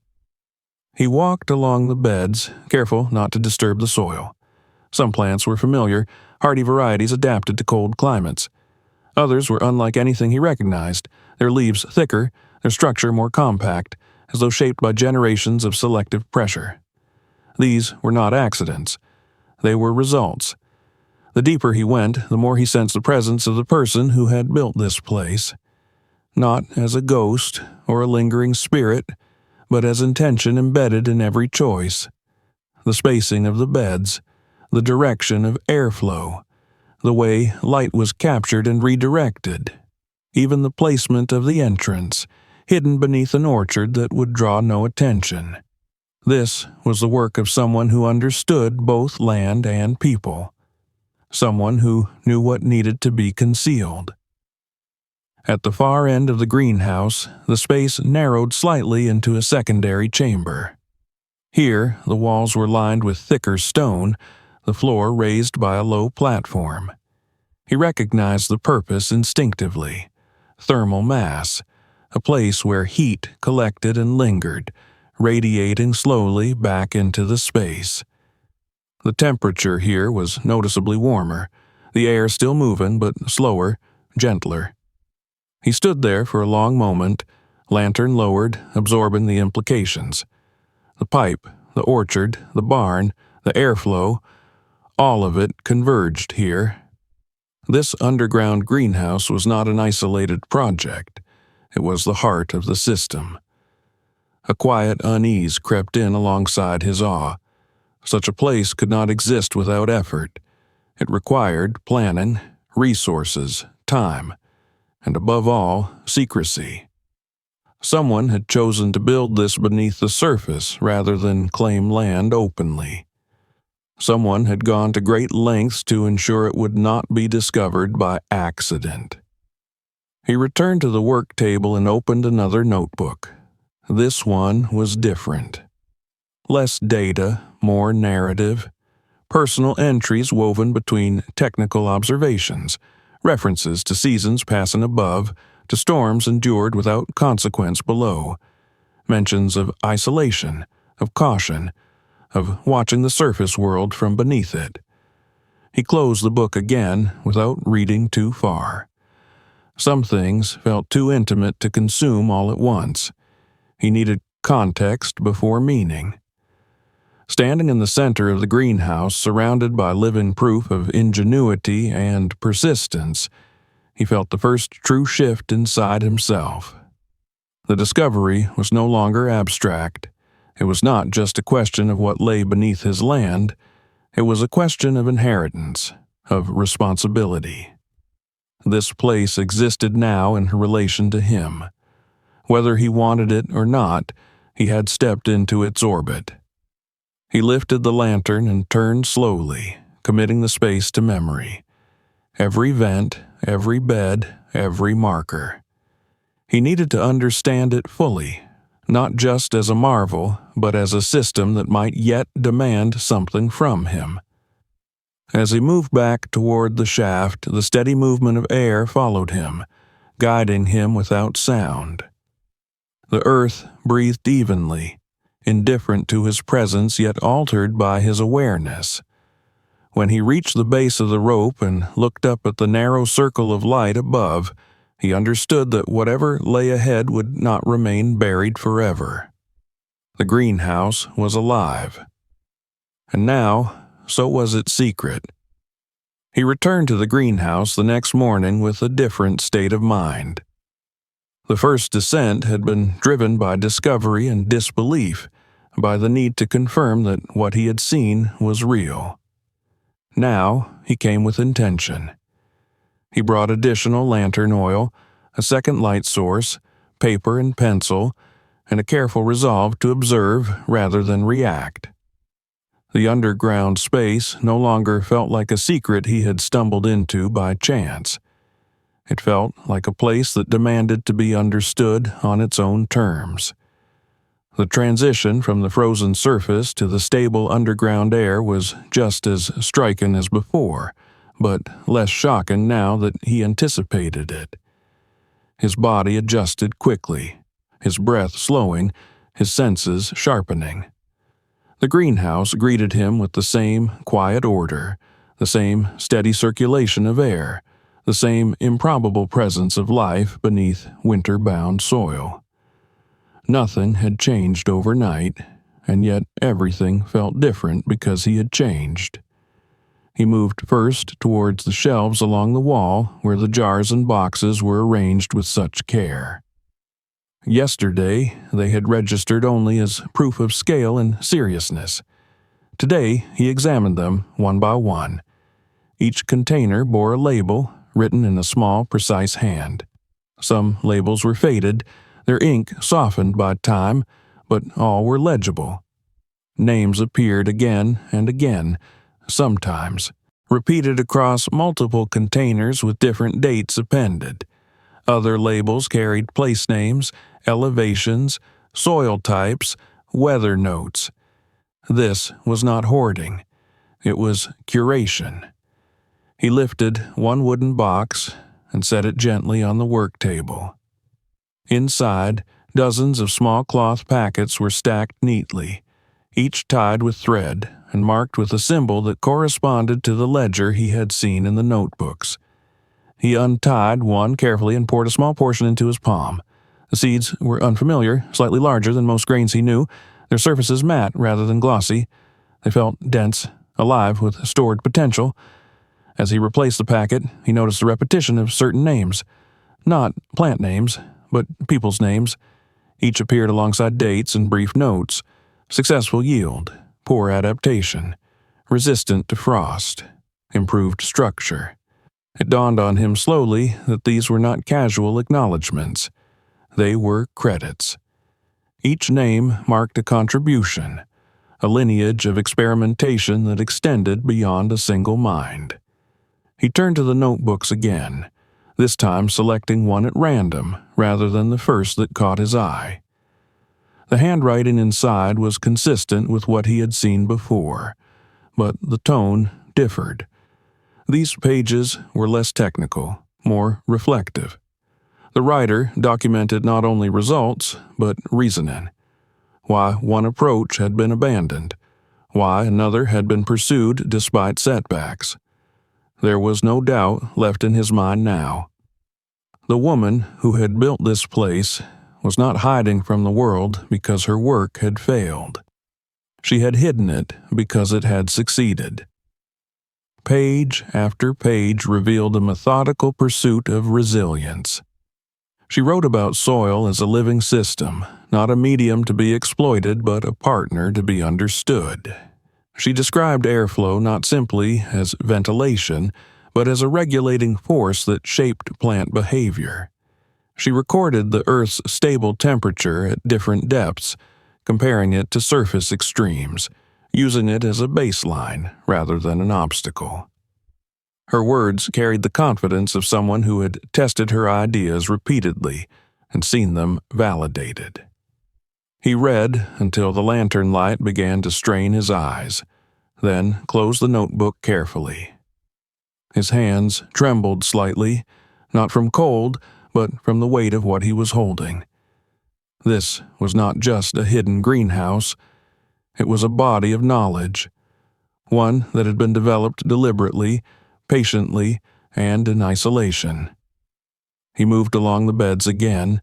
A: He walked along the beds, careful not to disturb the soil. Some plants were familiar, hardy varieties adapted to cold climates. Others were unlike anything he recognized, their leaves thicker, their structure more compact, as though shaped by generations of selective pressure. These were not accidents. They were results. The deeper he went, the more he sensed the presence of the person who had built this place. Not as a ghost or a lingering spirit, but as intention embedded in every choice. The spacing of the beds, the direction of airflow, the way light was captured and redirected, even the placement of the entrance, hidden beneath an orchard that would draw no attention. This was the work of someone who understood both land and people, someone who knew what needed to be concealed. At the far end of the greenhouse, the space narrowed slightly into a secondary chamber. Here, the walls were lined with thicker stone, the floor raised by a low platform. He recognized the purpose instinctively. Thermal mass, a place where heat collected and lingered, radiating slowly back into the space. The temperature here was noticeably warmer, the air still moving but slower, gentler. He stood there for a long moment, lantern lowered, absorbing the implications. The pipe, the orchard, the barn, the airflow, all of it converged here. This underground greenhouse was not an isolated project. It was the heart of the system. A quiet unease crept in alongside his awe. Such a place could not exist without effort. It required planning, resources, time, and above all, secrecy. Someone had chosen to build this beneath the surface rather than claim land openly. Someone had gone to great lengths to ensure it would not be discovered by accident. He returned to the work table and opened another notebook. This one was different. Less data, more narrative. personal entries woven between technical observations, references to seasons passing above, to storms endured without consequence below, mentions of isolation, of caution, of watching the surface world from beneath it. He closed the book again without reading too far. Some things felt too intimate to consume all at once. He needed context before meaning. Standing in the center of the greenhouse, surrounded by living proof of ingenuity and persistence, he felt the first true shift inside himself. The discovery was no longer abstract. It was not just a question of what lay beneath his land. It was a question of inheritance, of responsibility. This place existed now in relation to him. Whether he wanted it or not, he had stepped into its orbit. He lifted the lantern and turned slowly, committing the space to memory. Every vent, every bed, every marker. He needed to understand it fully, not just as a marvel, but as a system that might yet demand something from him. As he moved back toward the shaft, the steady movement of air followed him, guiding him without sound. The earth breathed evenly, indifferent to his presence yet altered by his awareness. When he reached the base of the rope and looked up at the narrow circle of light above, he understood that whatever lay ahead would not remain buried forever. The greenhouse was alive. And now, so was its secret. He returned to the greenhouse the next morning with a different state of mind. The first descent had been driven by discovery and disbelief, by the need to confirm that what he had seen was real. Now he came with intention. He brought additional lantern oil, a second light source, paper and pencil, and a careful resolve to observe rather than react. The underground space no longer felt like a secret he had stumbled into by chance. It felt like a place that demanded to be understood on its own terms. The transition from the frozen surface to the stable underground air was just as striking as before, but less shocking now that he anticipated it. His body adjusted quickly, his breath slowing, his senses sharpening. The greenhouse greeted him with the same quiet order, the same steady circulation of air, the same improbable presence of life beneath winter-bound soil. Nothing had changed overnight, and yet everything felt different because he had changed. He moved first towards the shelves along the wall where the jars and boxes were arranged with such care. Yesterday, they had registered only as proof of scale and seriousness. Today, he examined them one by one. Each container bore a label, written in a small, precise hand. Some labels were faded, their ink softened by time, but all were legible. Names appeared again and again, sometimes, repeated across multiple containers with different dates appended. Other labels carried place names, elevations, soil types, weather notes. This was not hoarding. It was curation. He lifted one wooden box and set it gently on the work table. Inside, dozens of small cloth packets were stacked neatly, each tied with thread and marked with a symbol that corresponded to the ledger he had seen in the notebooks. He untied one carefully and poured a small portion into his palm. The seeds were unfamiliar, slightly larger than most grains he knew, their surfaces matte rather than glossy. They felt dense, alive with stored potential. As he replaced the packet, he noticed the repetition of certain names. Not plant names, but people's names. Each appeared alongside dates and brief notes. Successful yield, poor adaptation, resistant to frost, improved structure. It dawned on him slowly that these were not casual acknowledgments. They were credits. Each name marked a contribution, a lineage of experimentation that extended beyond a single mind. He turned to the notebooks again, this time selecting one at random rather than the first that caught his eye. The handwriting inside was consistent with what he had seen before, but the tone differed. These pages were less technical, more reflective. The writer documented not only results, but reasoning. Why one approach had been abandoned, why another had been pursued despite setbacks. There was no doubt left in his mind now. The woman who had built this place was not hiding from the world because her work had failed. She had hidden it because it had succeeded. Page after page revealed a methodical pursuit of resilience. She wrote about soil as a living system, not a medium to be exploited, but a partner to be understood. She described airflow not simply as ventilation, but as a regulating force that shaped plant behavior. She recorded the Earth's stable temperature at different depths, comparing it to surface extremes, using it as a baseline rather than an obstacle. Her words carried the confidence of someone who had tested her ideas repeatedly and seen them validated. He read until the lantern light began to strain his eyes, then closed the notebook carefully. His hands trembled slightly, not from cold, but from the weight of what he was holding. This was not just a hidden greenhouse. It was a body of knowledge, one that had been developed deliberately, patiently, and in isolation. He moved along the beds again,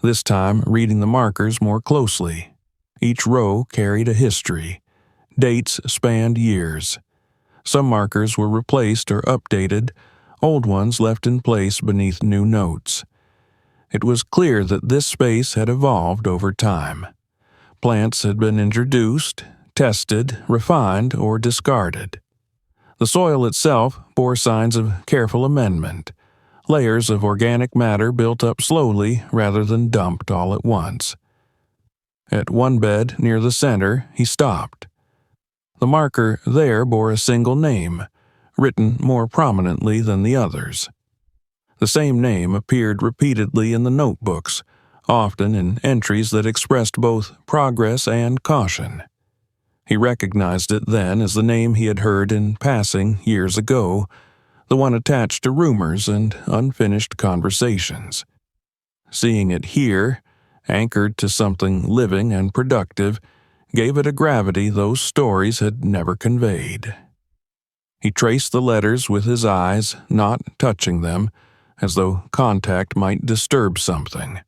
A: this time reading the markers more closely. Each row carried a history. Dates spanned years. Some markers were replaced or updated, old ones left in place beneath new notes. It was clear that this space had evolved over time. Plants had been introduced, tested, refined, or discarded. The soil itself bore signs of careful amendment. Layers of organic matter built up slowly rather than dumped all at once. At one bed near the center, he stopped. The marker there bore a single name, written more prominently than the others. The same name appeared repeatedly in the notebooks, often in entries that expressed both progress and caution. He recognized it then as the name he had heard in passing years ago, the one attached to rumors and unfinished conversations. Seeing it here, anchored to something living and productive, gave it a gravity those stories had never conveyed. He traced the letters with his eyes, not touching them, as though contact might disturb something.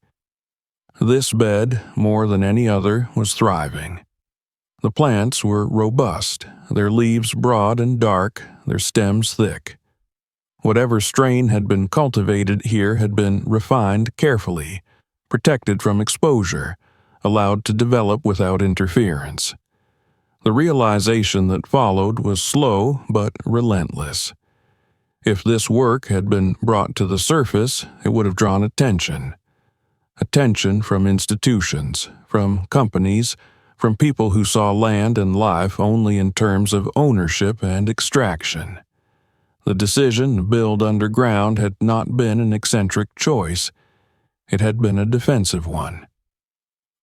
A: This bed, more than any other, was thriving. The plants were robust, their leaves broad and dark, their stems thick. Whatever strain had been cultivated here had been refined carefully, protected from exposure, allowed to develop without interference. The realization that followed was slow but relentless. If this work had been brought to the surface, it would have drawn attention. Attention from institutions, from companies, from people who saw land and life only in terms of ownership and extraction. The decision to build underground had not been an eccentric choice. It had been a defensive one.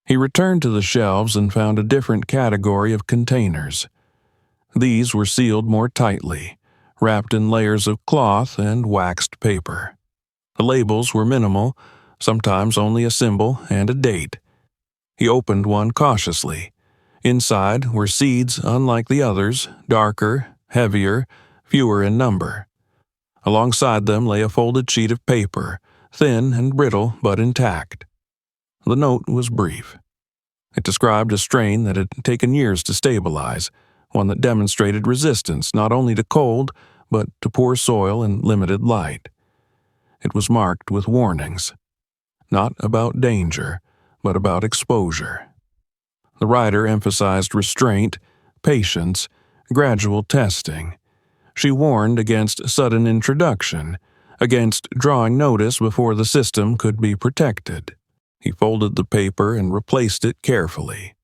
A: He returned to the shelves and found a different category of containers. These were sealed more tightly, wrapped in layers of cloth and waxed paper. The labels were minimal, sometimes only a symbol and a date. He opened one cautiously. Inside were seeds unlike the others, darker, heavier, fewer in number. Alongside them lay a folded sheet of paper, thin and brittle but intact. The note was brief. It described a strain that had taken years to stabilize, one that demonstrated resistance not only to cold, but to poor soil and limited light. It was marked with warnings. Not about danger, but about exposure. The writer emphasized restraint, patience, gradual testing. She warned against sudden introduction, against drawing notice before the system could be protected. He folded the paper and replaced it carefully.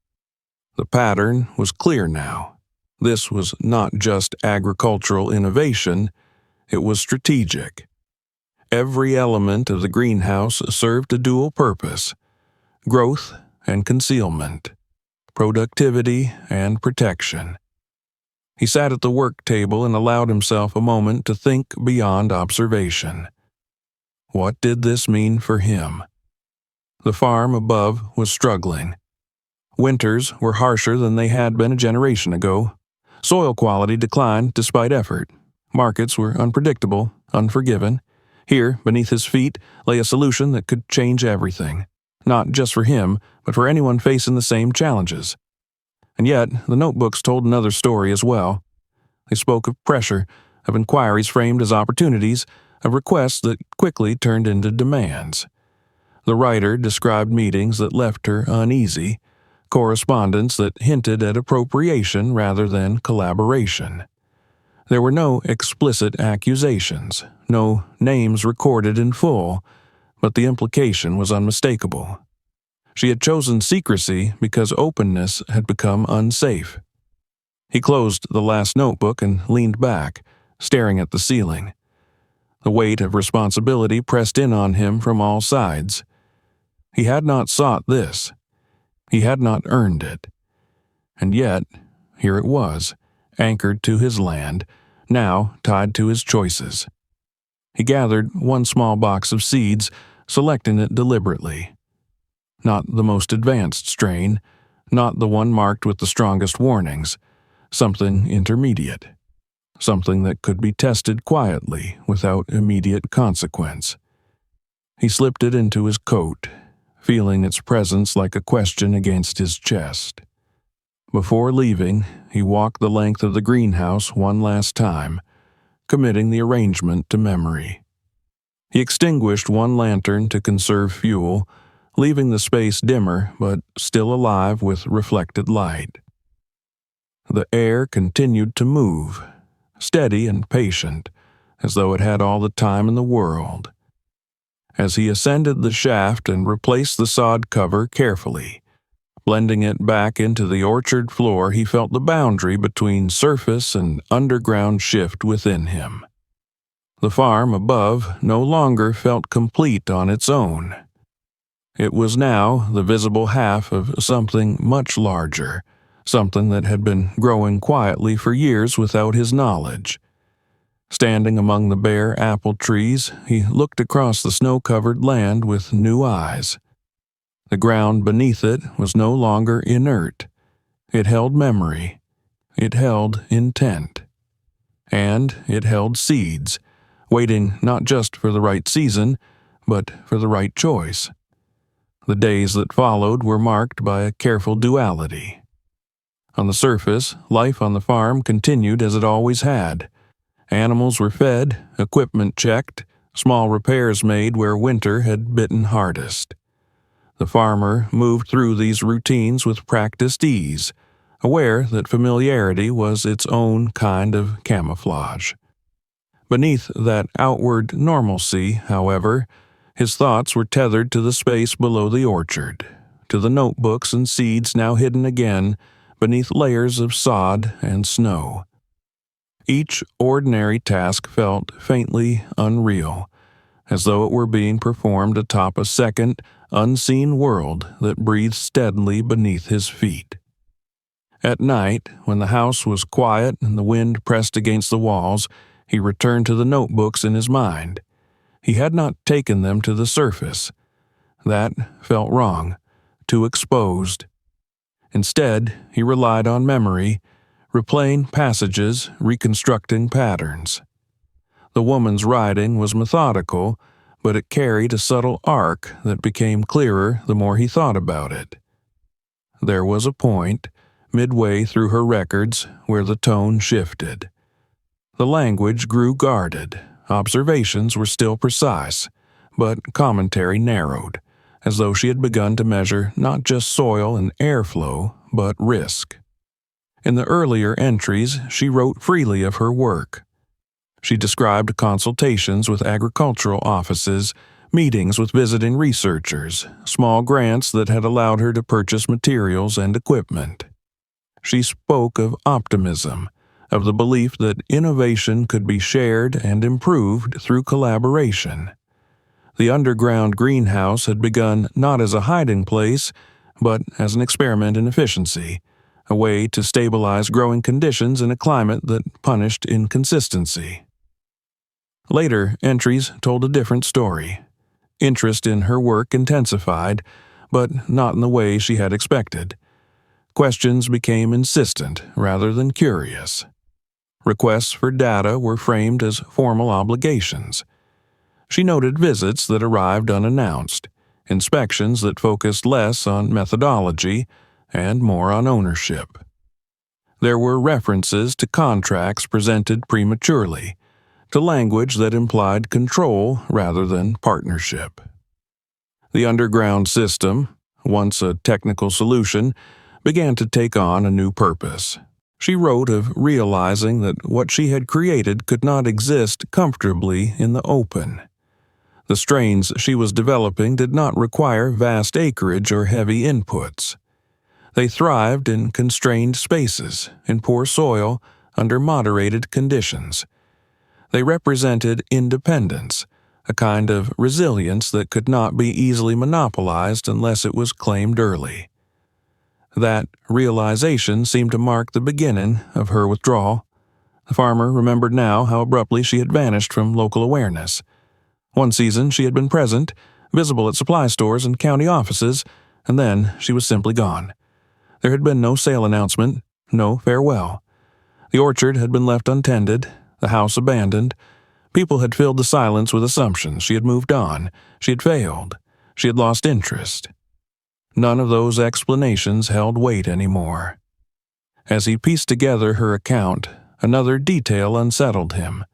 A: The pattern was clear now. This was not just agricultural innovation, it was strategic. Every element of the greenhouse served a dual purpose: growth and concealment, productivity and protection. He sat at the work table and allowed himself a moment to think beyond observation. What did this mean for him? The farm above was struggling. Winters were harsher than they had been a generation ago. Soil quality declined despite effort. Markets were unpredictable, unforgiving. Here, beneath his feet, lay a solution that could change everything. Not just for him, but for anyone facing the same challenges. And yet, the notebooks told another story as well. They spoke of pressure, of inquiries framed as opportunities, of requests that quickly turned into demands. The writer described meetings that left her uneasy, correspondence that hinted at appropriation rather than collaboration. There were no explicit accusations, no names recorded in full, but the implication was unmistakable. She had chosen secrecy because openness had become unsafe. He closed the last notebook and leaned back, staring at the ceiling. The weight of responsibility pressed in on him from all sides. He had not sought this. He had not earned it. And yet, here it was, anchored to his land, now tied to his choices. He gathered one small box of seeds, selecting it deliberately. Not the most advanced strain, not the one marked with the strongest warnings, something intermediate, something that could be tested quietly without immediate consequence. He slipped it into his coat, feeling its presence like a question against his chest. Before leaving, he walked the length of the greenhouse one last time, committing the arrangement to memory. He extinguished one lantern to conserve fuel, leaving the space dimmer but still alive with reflected light. The air continued to move, steady and patient, as though it had all the time in the world. As he ascended the shaft and replaced the sod cover carefully, blending it back into the orchard floor, he felt the boundary between surface and underground shift within him. The farm above no longer felt complete on its own. It was now the visible half of something much larger, something that had been growing quietly for years without his knowledge. Standing among the bare apple trees, he looked across the snow-covered land with new eyes. The ground beneath it was no longer inert. It held memory. It held intent. And it held seeds, waiting not just for the right season, but for the right choice. The days that followed were marked by a careful duality. On the surface, life on the farm continued as it always had. Animals were fed, equipment checked, small repairs made where winter had bitten hardest. The farmer moved through these routines with practiced ease, aware that familiarity was its own kind of camouflage. Beneath that outward normalcy, however, his thoughts were tethered to the space below the orchard, to the notebooks and seeds now hidden again beneath layers of sod and snow. Each ordinary task felt faintly unreal, as though it were being performed atop a second, unseen world that breathed steadily beneath his feet. At night, when the house was quiet and the wind pressed against the walls, he returned to the notebooks in his mind. He had not taken them to the surface. That felt wrong, too exposed. Instead, he relied on memory, replaying passages, reconstructing patterns. The woman's writing was methodical, but it carried a subtle arc that became clearer the more he thought about it. There was a point, midway through her records, where the tone shifted. The language grew guarded, observations were still precise, but commentary narrowed, as though she had begun to measure not just soil and airflow, but risk. In the earlier entries, she wrote freely of her work. She described consultations with agricultural offices, meetings with visiting researchers, small grants that had allowed her to purchase materials and equipment. She spoke of optimism, of the belief that innovation could be shared and improved through collaboration. The underground greenhouse had begun not as a hiding place, but as an experiment in efficiency, a way to stabilize growing conditions in a climate that punished inconsistency. Later entries told a different story. Interest in her work intensified, but not in the way she had expected. Questions became insistent rather than curious. Requests for data were framed as formal obligations. She noted visits that arrived unannounced, inspections that focused less on methodology and more on ownership. There were references to contracts presented prematurely, to language that implied control rather than partnership. The underground system, once a technical solution, began to take on a new purpose. She wrote of realizing that what she had created could not exist comfortably in the open. The strains she was developing did not require vast acreage or heavy inputs. They thrived in constrained spaces, in poor soil, under moderated conditions. They represented independence, a kind of resilience that could not be easily monopolized unless it was claimed early. That realization seemed to mark the beginning of her withdrawal. The farmer remembered now how abruptly she had vanished from local awareness. One season she had been present, visible at supply stores and county offices, and then she was simply gone. There had been no sale announcement, no farewell. The orchard had been left untended, the house abandoned. People had filled the silence with assumptions. She had moved on. She had failed. She had lost interest. None of those explanations held weight anymore. As he pieced together her account, another detail unsettled him.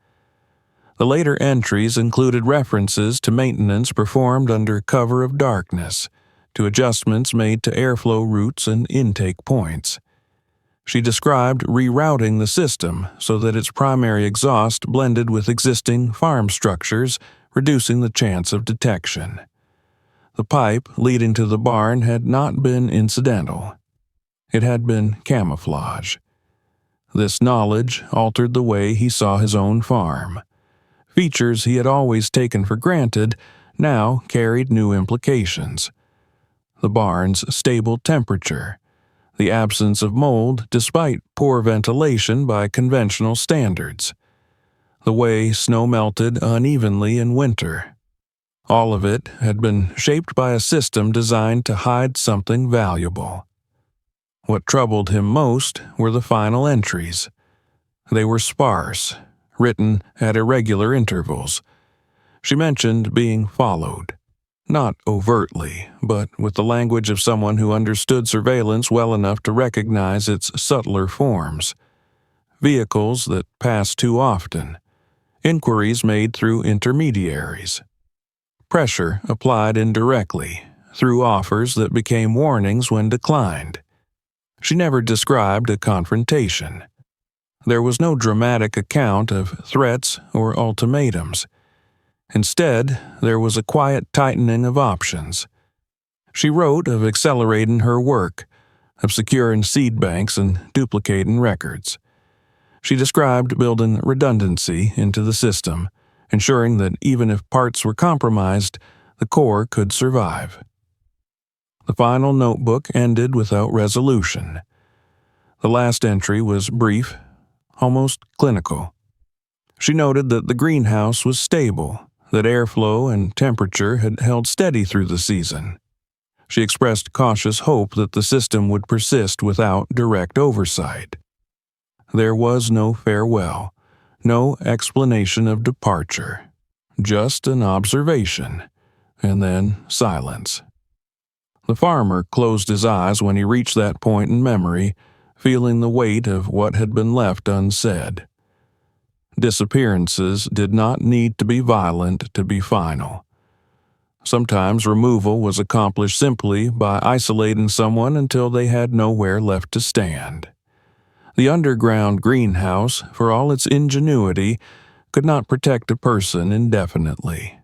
A: The later entries included references to maintenance performed under cover of darkness, to adjustments made to airflow routes and intake points. She described rerouting the system so that its primary exhaust blended with existing farm structures, reducing the chance of detection. The pipe leading to the barn had not been incidental. It had been camouflage. This knowledge altered the way he saw his own farm. Features he had always taken for granted now carried new implications. The barn's stable temperature, the absence of mold despite poor ventilation by conventional standards, the way snow melted unevenly in winter. All of it had been shaped by a system designed to hide something valuable. What troubled him most were the final entries. They were sparse, written at irregular intervals. She mentioned being followed, not overtly, but with the language of someone who understood surveillance well enough to recognize its subtler forms. Vehicles that passed too often, inquiries made through intermediaries, pressure applied indirectly, through offers that became warnings when declined. She never described a confrontation. There was no dramatic account of threats or ultimatums. Instead, there was a quiet tightening of options. She wrote of accelerating her work, of securing seed banks and duplicating records. She described building redundancy into the system, ensuring that even if parts were compromised, the core could survive. The final notebook ended without resolution. The last entry was brief, almost clinical. She noted that the greenhouse was stable, that airflow and temperature had held steady through the season. She expressed cautious hope that the system would persist without direct oversight. There was no farewell, no explanation of departure, just an observation, and then silence. The farmer closed his eyes when he reached that point in memory, feeling the weight of what had been left unsaid. Disappearances did not need to be violent to be final. Sometimes removal was accomplished simply by isolating someone until they had nowhere left to stand. The underground greenhouse, for all its ingenuity, could not protect a person indefinitely.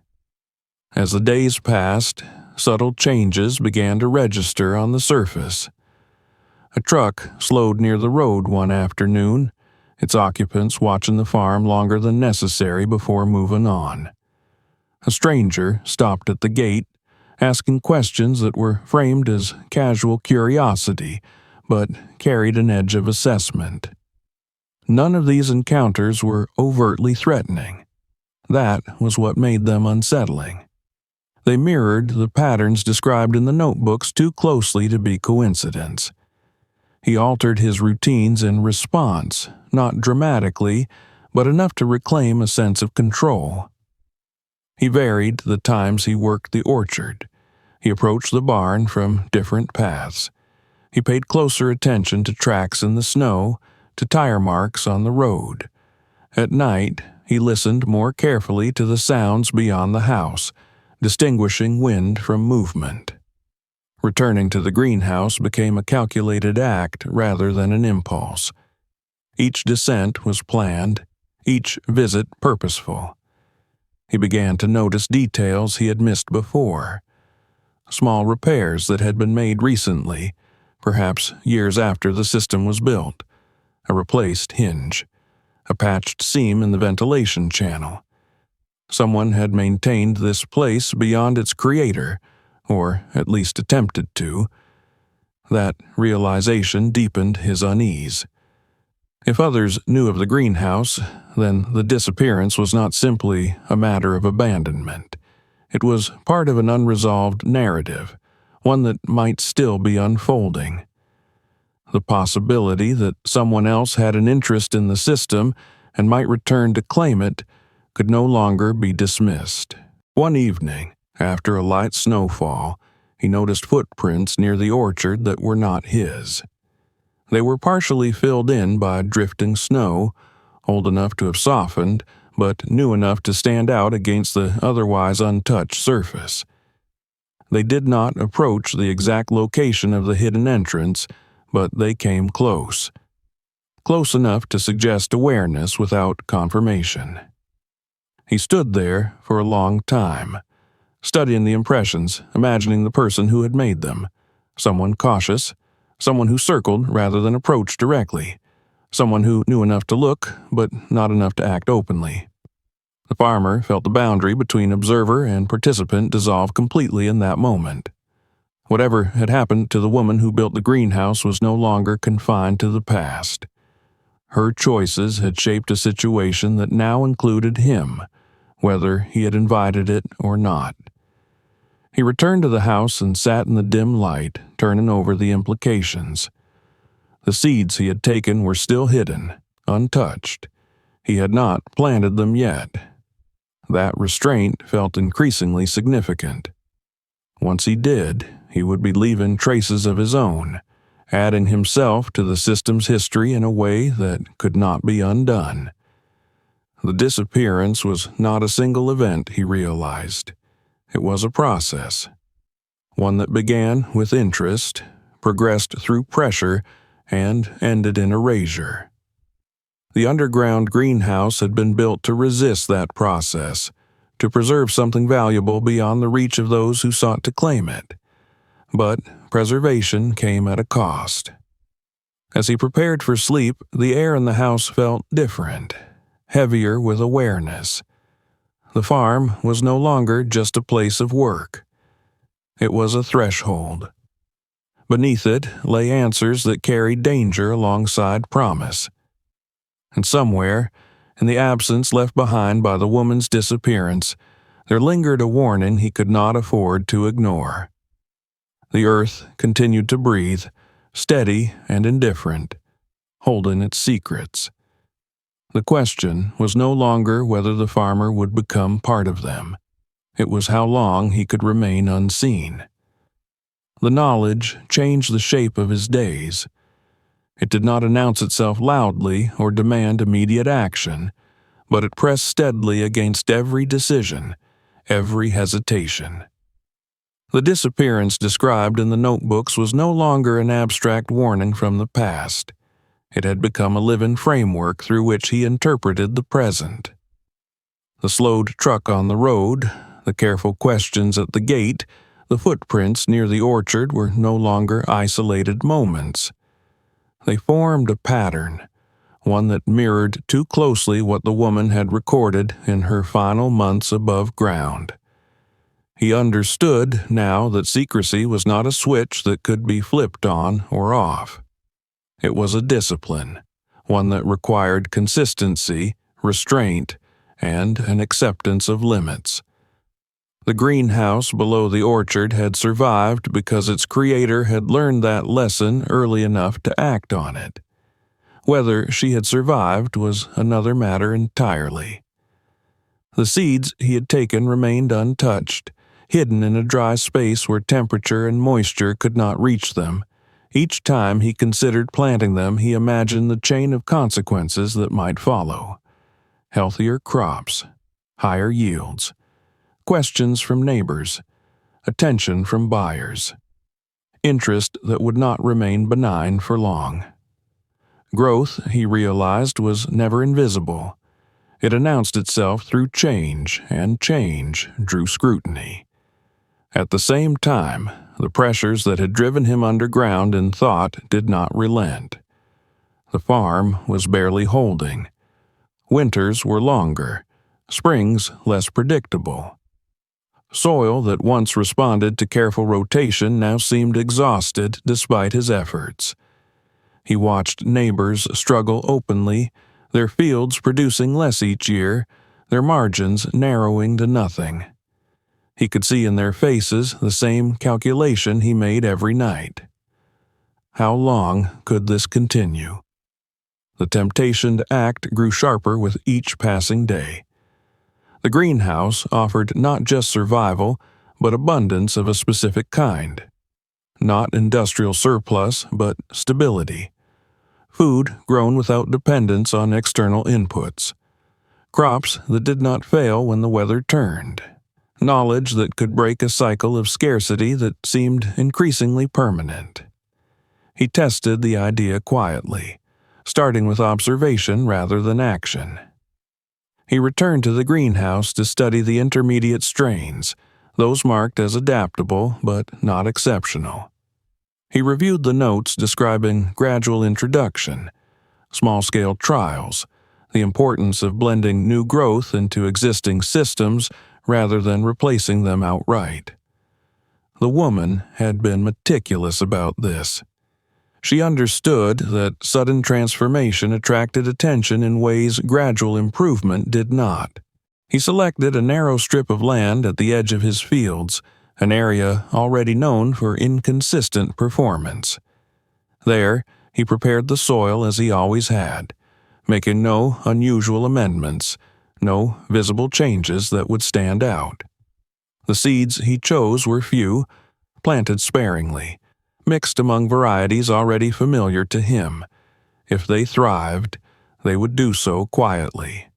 A: As the days passed, subtle changes began to register on the surface. A truck slowed near the road one afternoon, its occupants watching the farm longer than necessary before moving on. A stranger stopped at the gate, asking questions that were framed as casual curiosity, but carried an edge of assessment. None of these encounters were overtly threatening. That was what made them unsettling. They mirrored the patterns described in the notebooks too closely to be coincidence. He altered his routines in response, not dramatically, but enough to reclaim a sense of control. He varied the times he worked the orchard. He approached the barn from different paths. He paid closer attention to tracks in the snow, to tire marks on the road. At night, he listened more carefully to the sounds beyond the house, distinguishing wind from movement. Returning to the greenhouse became a calculated act rather than an impulse. Each descent was planned, each visit purposeful. He began to notice details he had missed before. Small repairs that had been made recently, perhaps years after the system was built. A replaced hinge, a patched seam in the ventilation channel. Someone had maintained this place beyond its creator, or at least attempted to. That realization deepened his unease. If others knew of the greenhouse, then the disappearance was not simply a matter of abandonment. It was part of an unresolved narrative, one that might still be unfolding. The possibility that someone else had an interest in the system and might return to claim it could no longer be dismissed. One evening, after a light snowfall, he noticed footprints near the orchard that were not his. They were partially filled in by drifting snow, old enough to have softened, but new enough to stand out against the otherwise untouched surface. They did not approach the exact location of the hidden entrance, but they came close. Close enough to suggest awareness without confirmation. He stood there for a long time, studying the impressions, imagining the person who had made them. Someone cautious, someone who circled rather than approached directly, someone who knew enough to look, but not enough to act openly. The farmer felt the boundary between observer and participant dissolve completely in that moment. Whatever had happened to the woman who built the greenhouse was no longer confined to the past. Her choices had shaped a situation that now included him, whether he had invited it or not. He returned to the house and sat in the dim light, turning over the implications. The seeds he had taken were still hidden, untouched. He had not planted them yet. That restraint felt increasingly significant. Once he did, he would be leaving traces of his own, adding himself to the system's history in a way that could not be undone. The disappearance was not a single event, he realized. It was a process, one that began with interest, progressed through pressure, and ended in erasure. The underground greenhouse had been built to resist that process, to preserve something valuable beyond the reach of those who sought to claim it. But preservation came at a cost. As he prepared for sleep, the air in the house felt different, heavier with awareness. The farm was no longer just a place of work. It was a threshold. Beneath it lay answers that carried danger alongside promise. And somewhere, in the absence left behind by the woman's disappearance, there lingered a warning he could not afford to ignore. The earth continued to breathe, steady and indifferent, holding its secrets. The question was no longer whether the farmer would become part of them. It was how long he could remain unseen. The knowledge changed the shape of his days. It did not announce itself loudly or demand immediate action, but it pressed steadily against every decision, every hesitation. The disappearance described in the notebooks was no longer an abstract warning from the past. It had become a living framework through which he interpreted the present. The slowed truck on the road, the careful questions at the gate, the footprints near the orchard were no longer isolated moments. They formed a pattern, one that mirrored too closely what the woman had recorded in her final months above ground. He understood now that secrecy was not a switch that could be flipped on or off. It was a discipline, one that required consistency, restraint, and an acceptance of limits. The greenhouse below the orchard had survived because its creator had learned that lesson early enough to act on it. Whether she had survived was another matter entirely. The seeds he had taken remained untouched, hidden in a dry space where temperature and moisture could not reach them. Each time he considered planting them, he imagined the chain of consequences that might follow. Healthier crops, higher yields, questions from neighbors, attention from buyers, interest that would not remain benign for long. Growth, he realized, was never invisible. It announced itself through change, and change drew scrutiny. At the same time, the pressures that had driven him underground in thought did not relent. The farm was barely holding. Winters were longer, springs less predictable. Soil that once responded to careful rotation now seemed exhausted despite his efforts. He watched neighbors struggle openly, their fields producing less each year, their margins narrowing to nothing. He could see in their faces the same calculation he made every night. How long could this continue? The temptation to act grew sharper with each passing day. The greenhouse offered not just survival, but abundance of a specific kind. Not industrial surplus, but stability. Food grown without dependence on external inputs. Crops that did not fail when the weather turned. Knowledge that could break a cycle of scarcity that seemed increasingly permanent. He tested the idea quietly, starting with observation rather than action. He returned to the greenhouse to study the intermediate strains, those marked as adaptable but not exceptional. He reviewed the notes describing gradual introduction, small-scale trials, the importance of blending new growth into existing systems rather than replacing them outright. The woman had been meticulous about this. She understood that sudden transformation attracted attention in ways gradual improvement did not. He selected a narrow strip of land at the edge of his fields, an area already known for inconsistent performance. There, he prepared the soil as he always had, making no unusual amendments, no visible changes that would stand out. The seeds he chose were few, planted sparingly, mixed among varieties already familiar to him. If they thrived, they would do so quietly.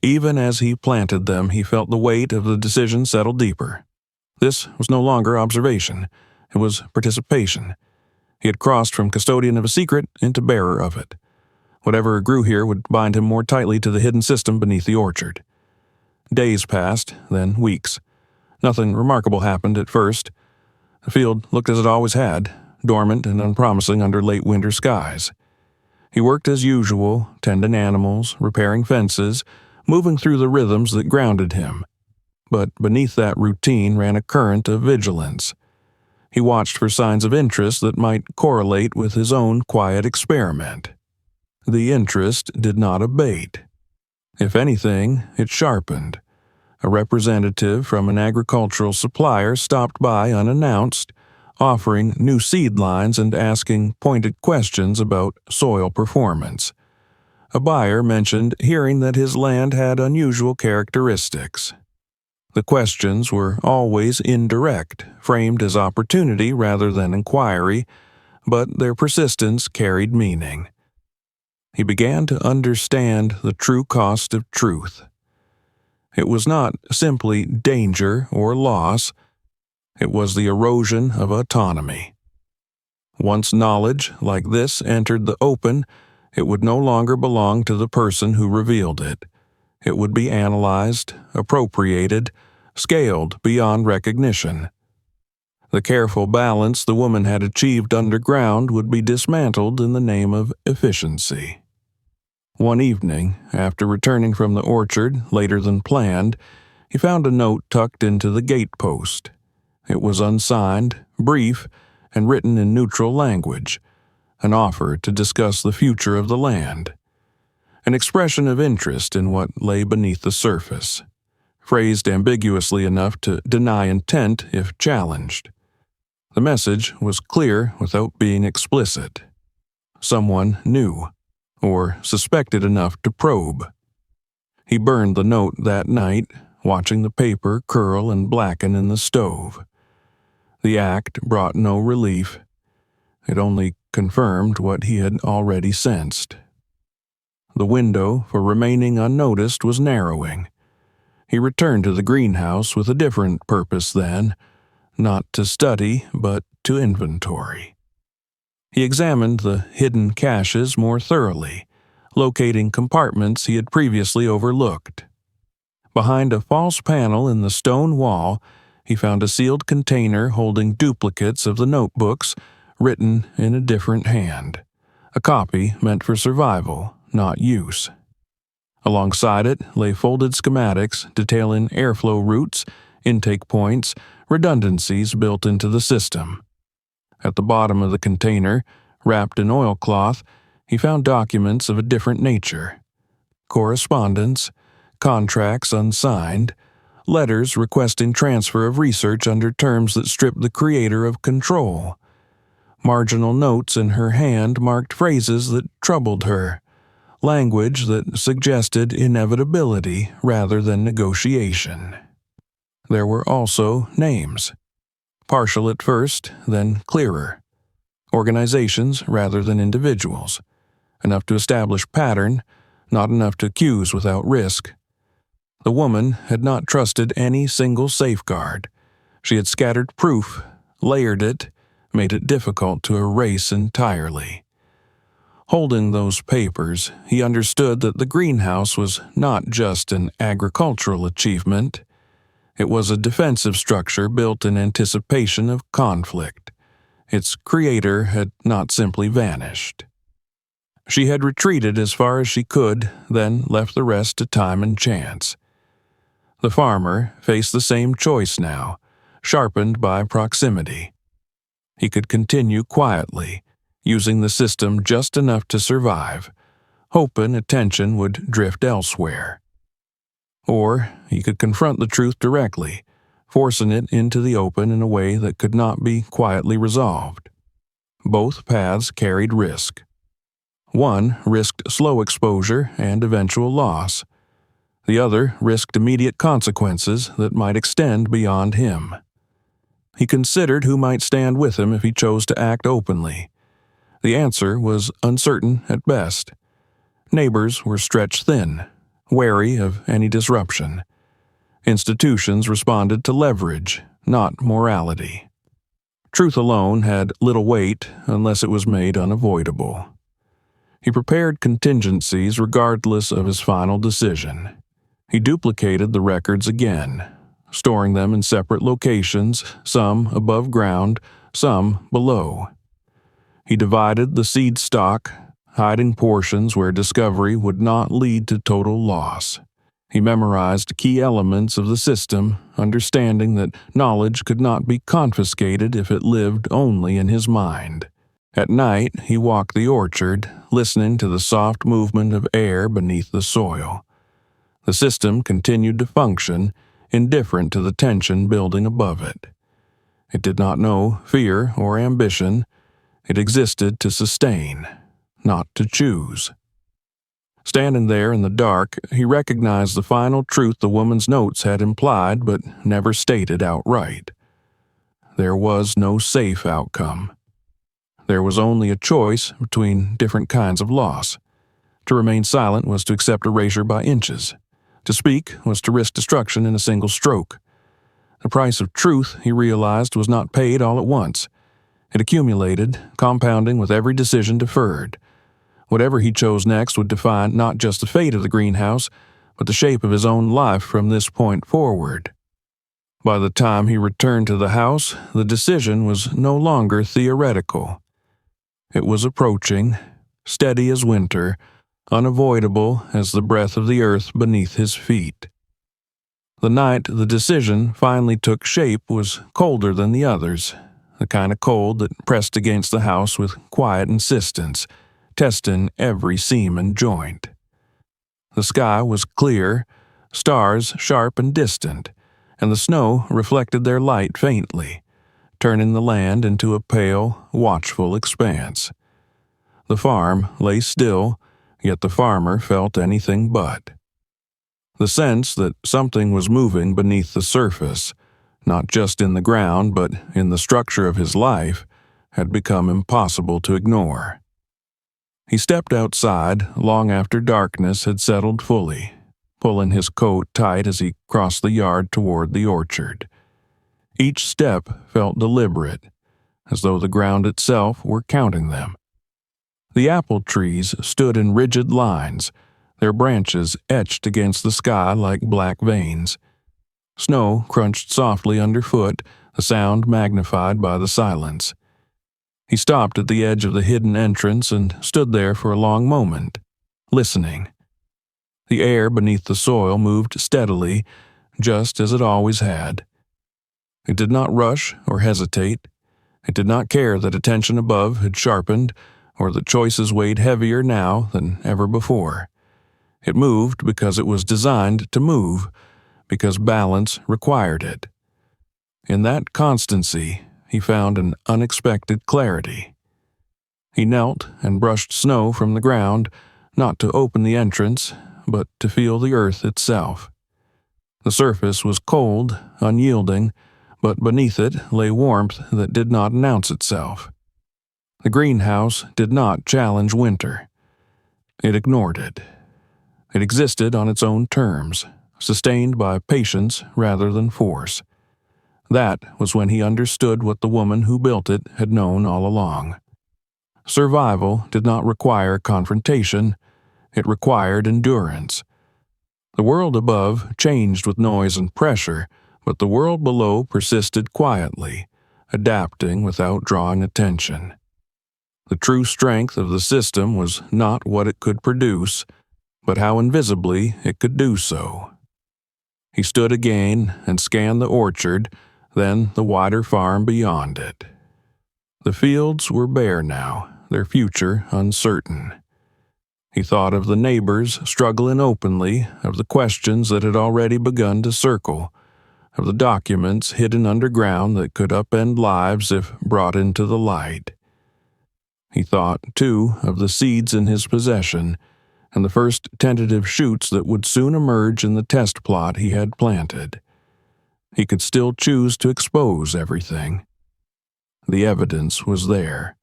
A: Even as he planted them, he felt the weight of the decision settle deeper. This was no longer observation. It was participation. He had crossed from custodian of a secret into bearer of it. Whatever grew here would bind him more tightly to the hidden system beneath the orchard. Days passed, then weeks. Nothing remarkable happened at first. The field looked as it always had, dormant and unpromising under late winter skies. He worked as usual, tending animals, repairing fences, moving through the rhythms that grounded him. But beneath that routine ran a current of vigilance. He watched for signs of interest that might correlate with his own quiet experiment. The interest did not abate. If anything, it sharpened. A representative from an agricultural supplier stopped by unannounced, offering new seed lines and asking pointed questions about soil performance. A buyer mentioned hearing that his land had unusual characteristics. The questions were always indirect, framed as opportunity rather than inquiry, but their persistence carried meaning. He began to understand the true cost of truth. It was not simply danger or loss. It was the erosion of autonomy. Once knowledge like this entered the open, it would no longer belong to the person who revealed it. It would be analyzed, appropriated, scaled beyond recognition. The careful balance the woman had achieved underground would be dismantled in the name of efficiency. One evening, after returning from the orchard later than planned, he found a note tucked into the gatepost. It was unsigned, brief, and written in neutral language, an offer to discuss the future of the land, an expression of interest in what lay beneath the surface, phrased ambiguously enough to deny intent if challenged. The message was clear without being explicit. Someone knew, or suspected enough to probe. He burned the note that night, watching the paper curl and blacken in the stove. The act brought no relief. It only confirmed what he had already sensed. The window for remaining unnoticed was narrowing. He returned to the greenhouse with a different purpose then, not to study, but to inventory. He examined the hidden caches more thoroughly, locating compartments he had previously overlooked. Behind a false panel in the stone wall, he found a sealed container holding duplicates of the notebooks written in a different hand, a copy meant for survival, not use. Alongside it lay folded schematics detailing airflow routes, intake points, redundancies built into the system. At the bottom of the container, wrapped in oilcloth, he found documents of a different nature. Correspondence, contracts unsigned, letters requesting transfer of research under terms that stripped the creator of control. Marginal notes in her hand marked phrases that troubled her, language that suggested inevitability rather than negotiation. There were also names, partial at first, then clearer. Organizations rather than individuals, enough to establish pattern, not enough to accuse without risk. The woman had not trusted any single safeguard. She had scattered proof, layered it, made it difficult to erase entirely. Holding those papers, he understood that the greenhouse was not just an agricultural achievement. It was a defensive structure built in anticipation of conflict. Its creator had not simply vanished. She had retreated as far as she could, then left the rest to time and chance. The farmer faced the same choice now, sharpened by proximity. He could continue quietly, using the system just enough to survive, hoping attention would drift elsewhere. Or he could confront the truth directly, forcing it into the open in a way that could not be quietly resolved. Both paths carried risk. One risked slow exposure and eventual loss. The other risked immediate consequences that might extend beyond him. He considered who might stand with him if he chose to act openly. The answer was uncertain at best. Neighbors were stretched thin, wary of any disruption. Institutions responded to leverage, not morality. Truth alone had little weight unless it was made unavoidable. He prepared contingencies regardless of his final decision. He duplicated the records again, storing them in separate locations, some above ground, some below. He divided the seed stock, hiding portions where discovery would not lead to total loss. He memorized key elements of the system, understanding that knowledge could not be confiscated if it lived only in his mind. At night, he walked the orchard, listening to the soft movement of air beneath the soil. The system continued to function, indifferent to the tension building above it. It did not know fear or ambition. It existed to sustain, not to choose. Standing there in the dark, he recognized the final truth the woman's notes had implied but never stated outright. There was no safe outcome. There was only a choice between different kinds of loss. To remain silent was to accept erasure by inches. To speak was to risk destruction in a single stroke. The price of truth, he realized, was not paid all at once. It accumulated, compounding with every decision deferred. Whatever he chose next would define not just the fate of the greenhouse, but the shape of his own life from this point forward. By the time he returned to the house, the decision was no longer theoretical. It was approaching, steady as winter, unavoidable as the breath of the earth beneath his feet. The night the decision finally took shape was colder than the others. the kind of cold that pressed against the house with quiet insistence, testing every seam and joint. The sky was clear, stars sharp and distant, and the snow reflected their light faintly, turning the land into a pale, watchful expanse. The farm lay still, yet the farmer felt anything but. The sense that something was moving beneath the surface, not just in the ground but in the structure of his life, had become impossible to ignore. He stepped outside long after darkness had settled fully, pulling his coat tight as he crossed the yard toward the orchard. Each step felt deliberate, as though the ground itself were counting them. The apple trees stood in rigid lines, their branches etched against the sky like black veins. Snow crunched softly underfoot, the sound magnified by the silence. He stopped at the edge of the hidden entrance and stood there for a long moment, listening. The air beneath the soil moved steadily, just as it always had. It did not rush or hesitate. It did not care that attention above had sharpened or that choices weighed heavier now than ever before. It moved because it was designed to move, because balance required it. In that constancy, he found an unexpected clarity. He knelt and brushed snow from the ground, not to open the entrance, but to feel the earth itself. The surface was cold, unyielding, but beneath it lay warmth that did not announce itself. The greenhouse did not challenge winter. It ignored it. It existed on its own terms, sustained by patience rather than force. That was when he understood what the woman who built it had known all along. Survival did not require confrontation. It required endurance. The world above changed with noise and pressure, but the world below persisted quietly, adapting without drawing attention. The true strength of the system was not what it could produce, but how invisibly it could do so. He stood again and scanned the orchard, then the wider farm beyond it. The fields were bare now, their future uncertain. He thought of the neighbors struggling openly, of the questions that had already begun to circle, of the documents hidden underground that could upend lives if brought into the light. He thought, too, of the seeds in his possession, and the first tentative shoots that would soon emerge in the test plot he had planted. He could still choose to expose everything. The evidence was there.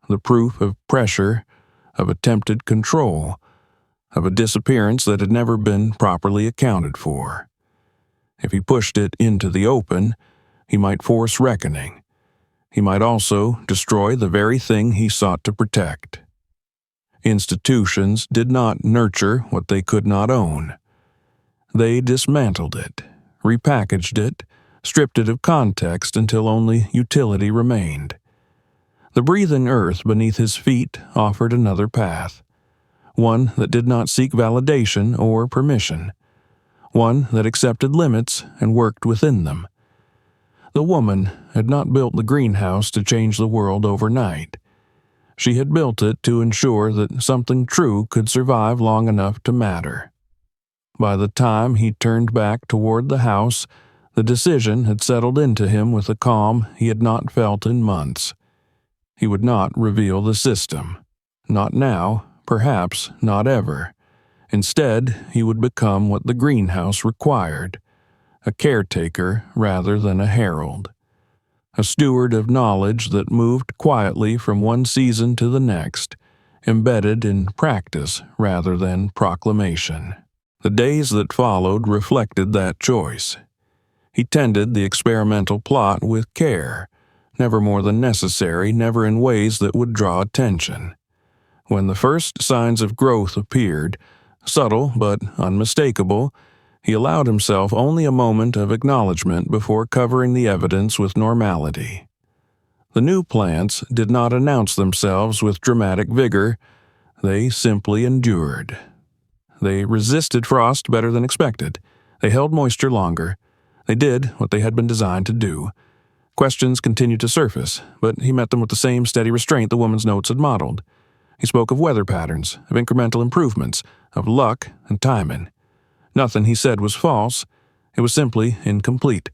A: The proof of pressure, of attempted control, of a disappearance that had never been properly accounted for. If he pushed it into the open, he might force reckoning. He might also destroy the very thing he sought to protect. Institutions did not nurture what they could not own. They dismantled it, repackaged it, stripped it of context until only utility remained. The breathing earth beneath his feet offered another path, one that did not seek validation or permission, one that accepted limits and worked within them. The woman had not built the greenhouse to change the world overnight. She had built it to ensure that something true could survive long enough to matter. By the time he turned back toward the house, the decision had settled into him with a calm he had not felt in months. He would not reveal the system. Not now, perhaps not ever. Instead, he would become what the greenhouse required, a caretaker rather than a herald. A steward of knowledge that moved quietly from one season to the next, embedded in practice rather than proclamation. The days that followed reflected that choice. He tended the experimental plot with care, never more than necessary, never in ways that would draw attention. When the first signs of growth appeared, subtle but unmistakable, he allowed himself only a moment of acknowledgement before covering the evidence with normality. The new plants did not announce themselves with dramatic vigor. They simply endured. They resisted frost better than expected. They held moisture longer. They did what they had been designed to do. Questions continued to surface, but he met them with the same steady restraint the woman's notes had modeled. He spoke of weather patterns, of incremental improvements, of luck and timing. Nothing he said was false. It was simply incomplete.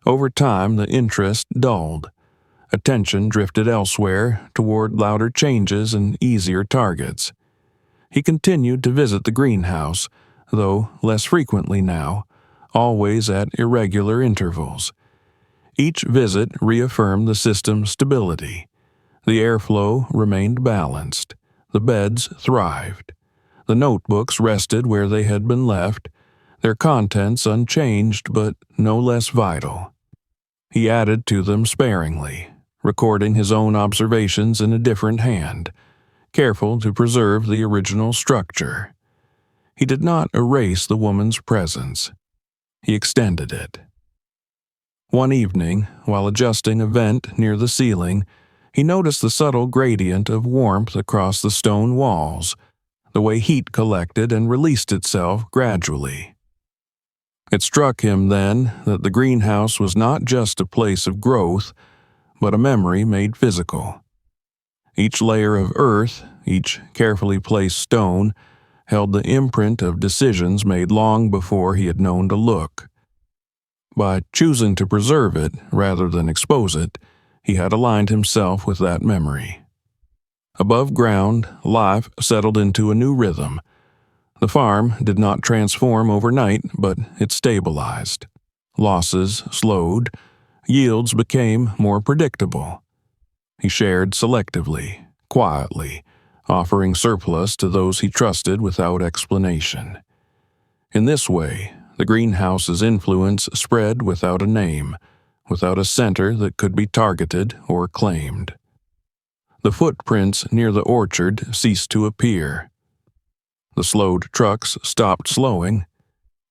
A: Over time, the interest dulled. Attention drifted elsewhere, toward louder changes and easier targets. He continued to visit the greenhouse, though less frequently now, always at irregular intervals. Each visit reaffirmed the system's stability. The airflow remained balanced. The beds thrived. The notebooks rested where they had been left, their contents unchanged but no less vital. He added to them sparingly, recording his own observations in a different hand, careful to preserve the original structure. He did not erase the woman's presence. He extended it. One evening, while adjusting a vent near the ceiling, he noticed the subtle gradient of warmth across the stone walls, the way heat collected and released itself gradually. It struck him then that the greenhouse was not just a place of growth, but a memory made physical. Each layer of earth, each carefully placed stone, held the imprint of decisions made long before he had known to look. By choosing to preserve it rather than expose it, he had aligned himself with that memory. Above ground, life settled into a new rhythm. The farm did not transform overnight, but it stabilized. Losses slowed. Yields became more predictable. He shared selectively, quietly, offering surplus to those he trusted without explanation. In this way, the greenhouse's influence spread without a name, without a center that could be targeted or claimed. The footprints near the orchard ceased to appear. The slowed trucks stopped slowing.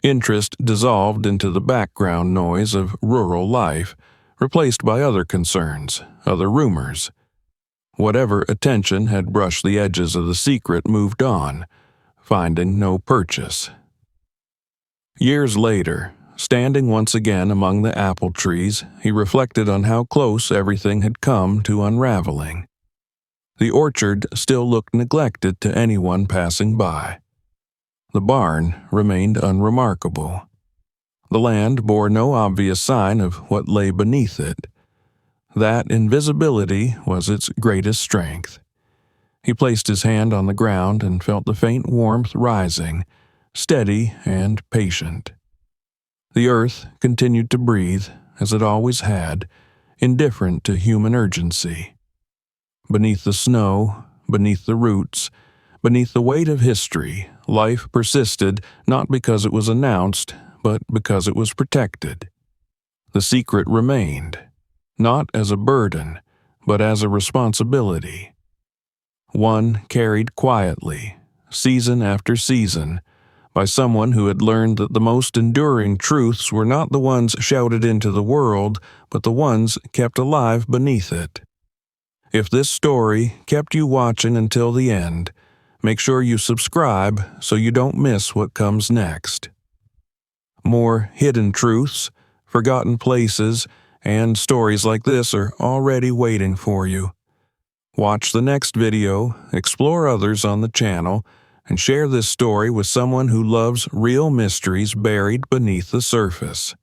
A: Interest dissolved into the background noise of rural life, replaced by other concerns, other rumors. Whatever attention had brushed the edges of the secret moved on, finding no purchase. Years later, standing once again among the apple trees, he reflected on how close everything had come to unraveling. The orchard still looked neglected to anyone passing by. The barn remained unremarkable. The land bore no obvious sign of what lay beneath it. That invisibility was its greatest strength. He placed his hand on the ground and felt the faint warmth rising, steady and patient. The earth continued to breathe, as it always had, indifferent to human urgency. Beneath the snow, beneath the roots, beneath the weight of history, life persisted not because it was announced, but because it was protected. The secret remained, not as a burden, but as a responsibility. One carried quietly, season after season, by someone who had learned that the most enduring truths were not the ones shouted into the world, but the ones kept alive beneath it. If this story kept you watching until the end, make sure you subscribe so you don't miss what comes next. More hidden truths, forgotten places, and stories like this are already waiting for you. Watch the next video, explore others on the channel, and share this story with someone who loves real mysteries buried beneath the surface.